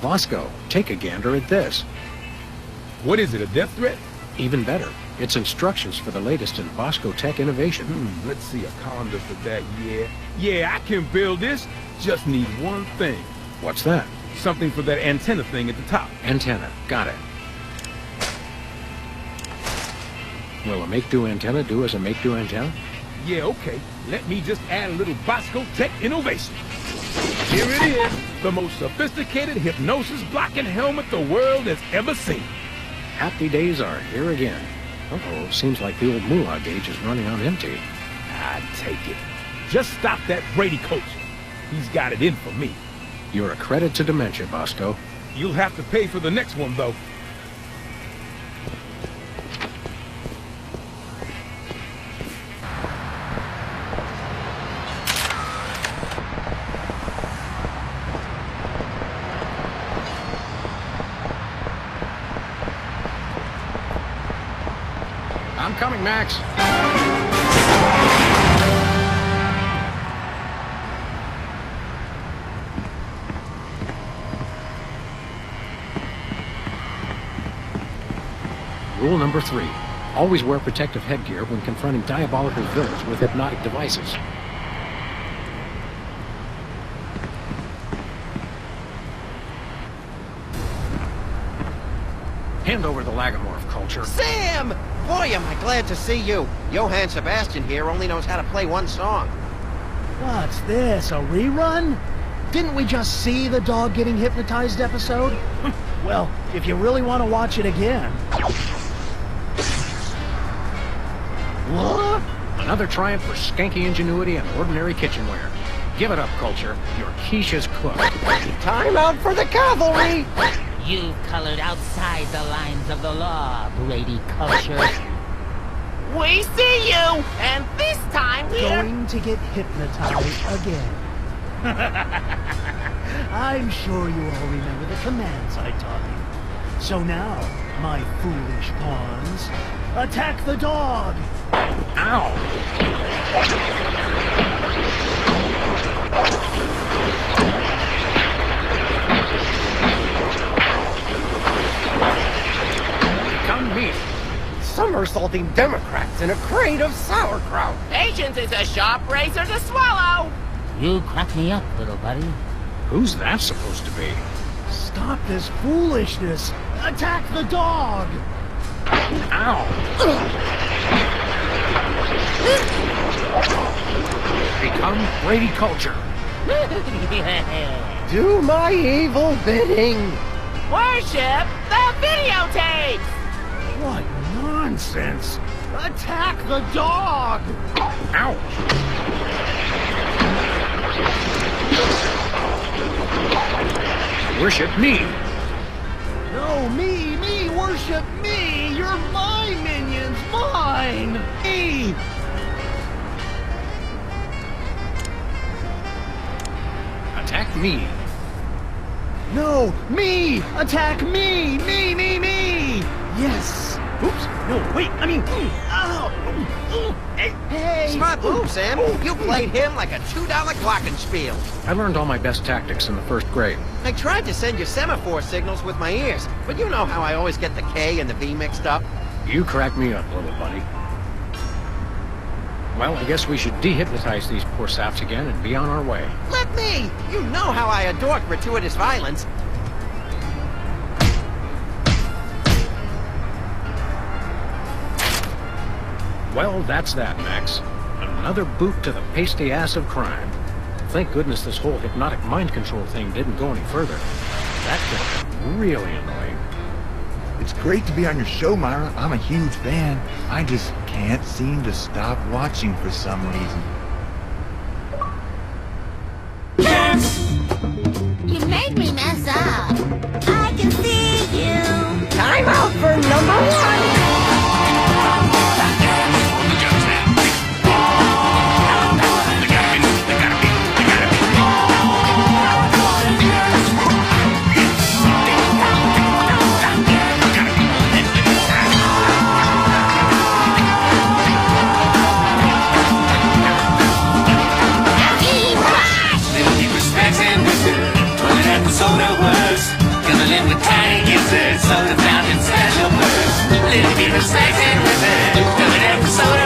Bosco, take a gander at this. What is it, a death threat? Even better, it's instructions for the latest in Bosco tech innovation. Let's see, a calendar for that, Yeah, I can build this. Just need one thing. What's that? Something for that antenna thing at the top. Antenna, got it. Will a make-do antenna do as a make-do antenna? Yeah, okay. Let me just add a little Bosco tech innovation. Here it is, the most sophisticated hypnosis-blocking helmet the world has ever seen. Happy days are here again. Uh-oh, seems like the old moolah gauge is running on empty. I take it. Just stop that Brady culture. He's got it in for me. You're a credit to dementia, Bosco. You'll have to pay for the next one, though. I'm coming, Max. Rule number 3. Always wear protective headgear when confronting diabolical villains with hypnotic devices. Hand over the Lagomorph culture. Sam! Boy, am I glad to see you. Johann Sebastian here only knows how to play one song. What's this, a rerun? Didn't we just see the dog getting hypnotized episode? Well, if you really want to watch it again... What? Another triumph for skanky ingenuity and ordinary kitchenware. Give it up, culture. Your quiche is cooked. Time out for the cavalry! You've colored outside the lines of the law, Brady culture. We see you, and this time we're... Going to get hypnotized again. I'm sure you all remember the commands I taught you. So now, my foolish pawns, attack the dog! Ow! Come meet. Somersaulting Democrats in a crate of sauerkraut. Patience is a sharp razor to swallow. You crack me up, little buddy. Who's that supposed to be? Stop this foolishness! Attack the dog! Ow! Become Brady culture. Do my evil bidding. Worship the videotapes. What nonsense! Attack the dog! Ow! Worship me. No, me, worship me! You're my minions, mine! Me! Attack me. No, me! Attack me! Me! Yes! Oops, no, wait, I mean... Ow! Hey! Smart move, Sam. You played him like a $2 glockenspiel. I learned all my best tactics in the 1st grade. I tried to send you semaphore signals with my ears, but you know how I always get the K and the B mixed up. You crack me up, little buddy. Well, I guess we should dehypnotize these poor saps again and be on our way. Let me! You know how I adore gratuitous violence. Well, that's that, Max. Another boot to the pasty ass of crime. Thank goodness this whole hypnotic mind control thing didn't go any further. That could have been really annoying. It's great to be on your show, Myra. I'm a huge fan. I just can't seem to stop watching for some reason. You made me mess up. I can see you. Time out for number one! Soda fountain special burst. Little bit of sex and wizard. Coming out for soda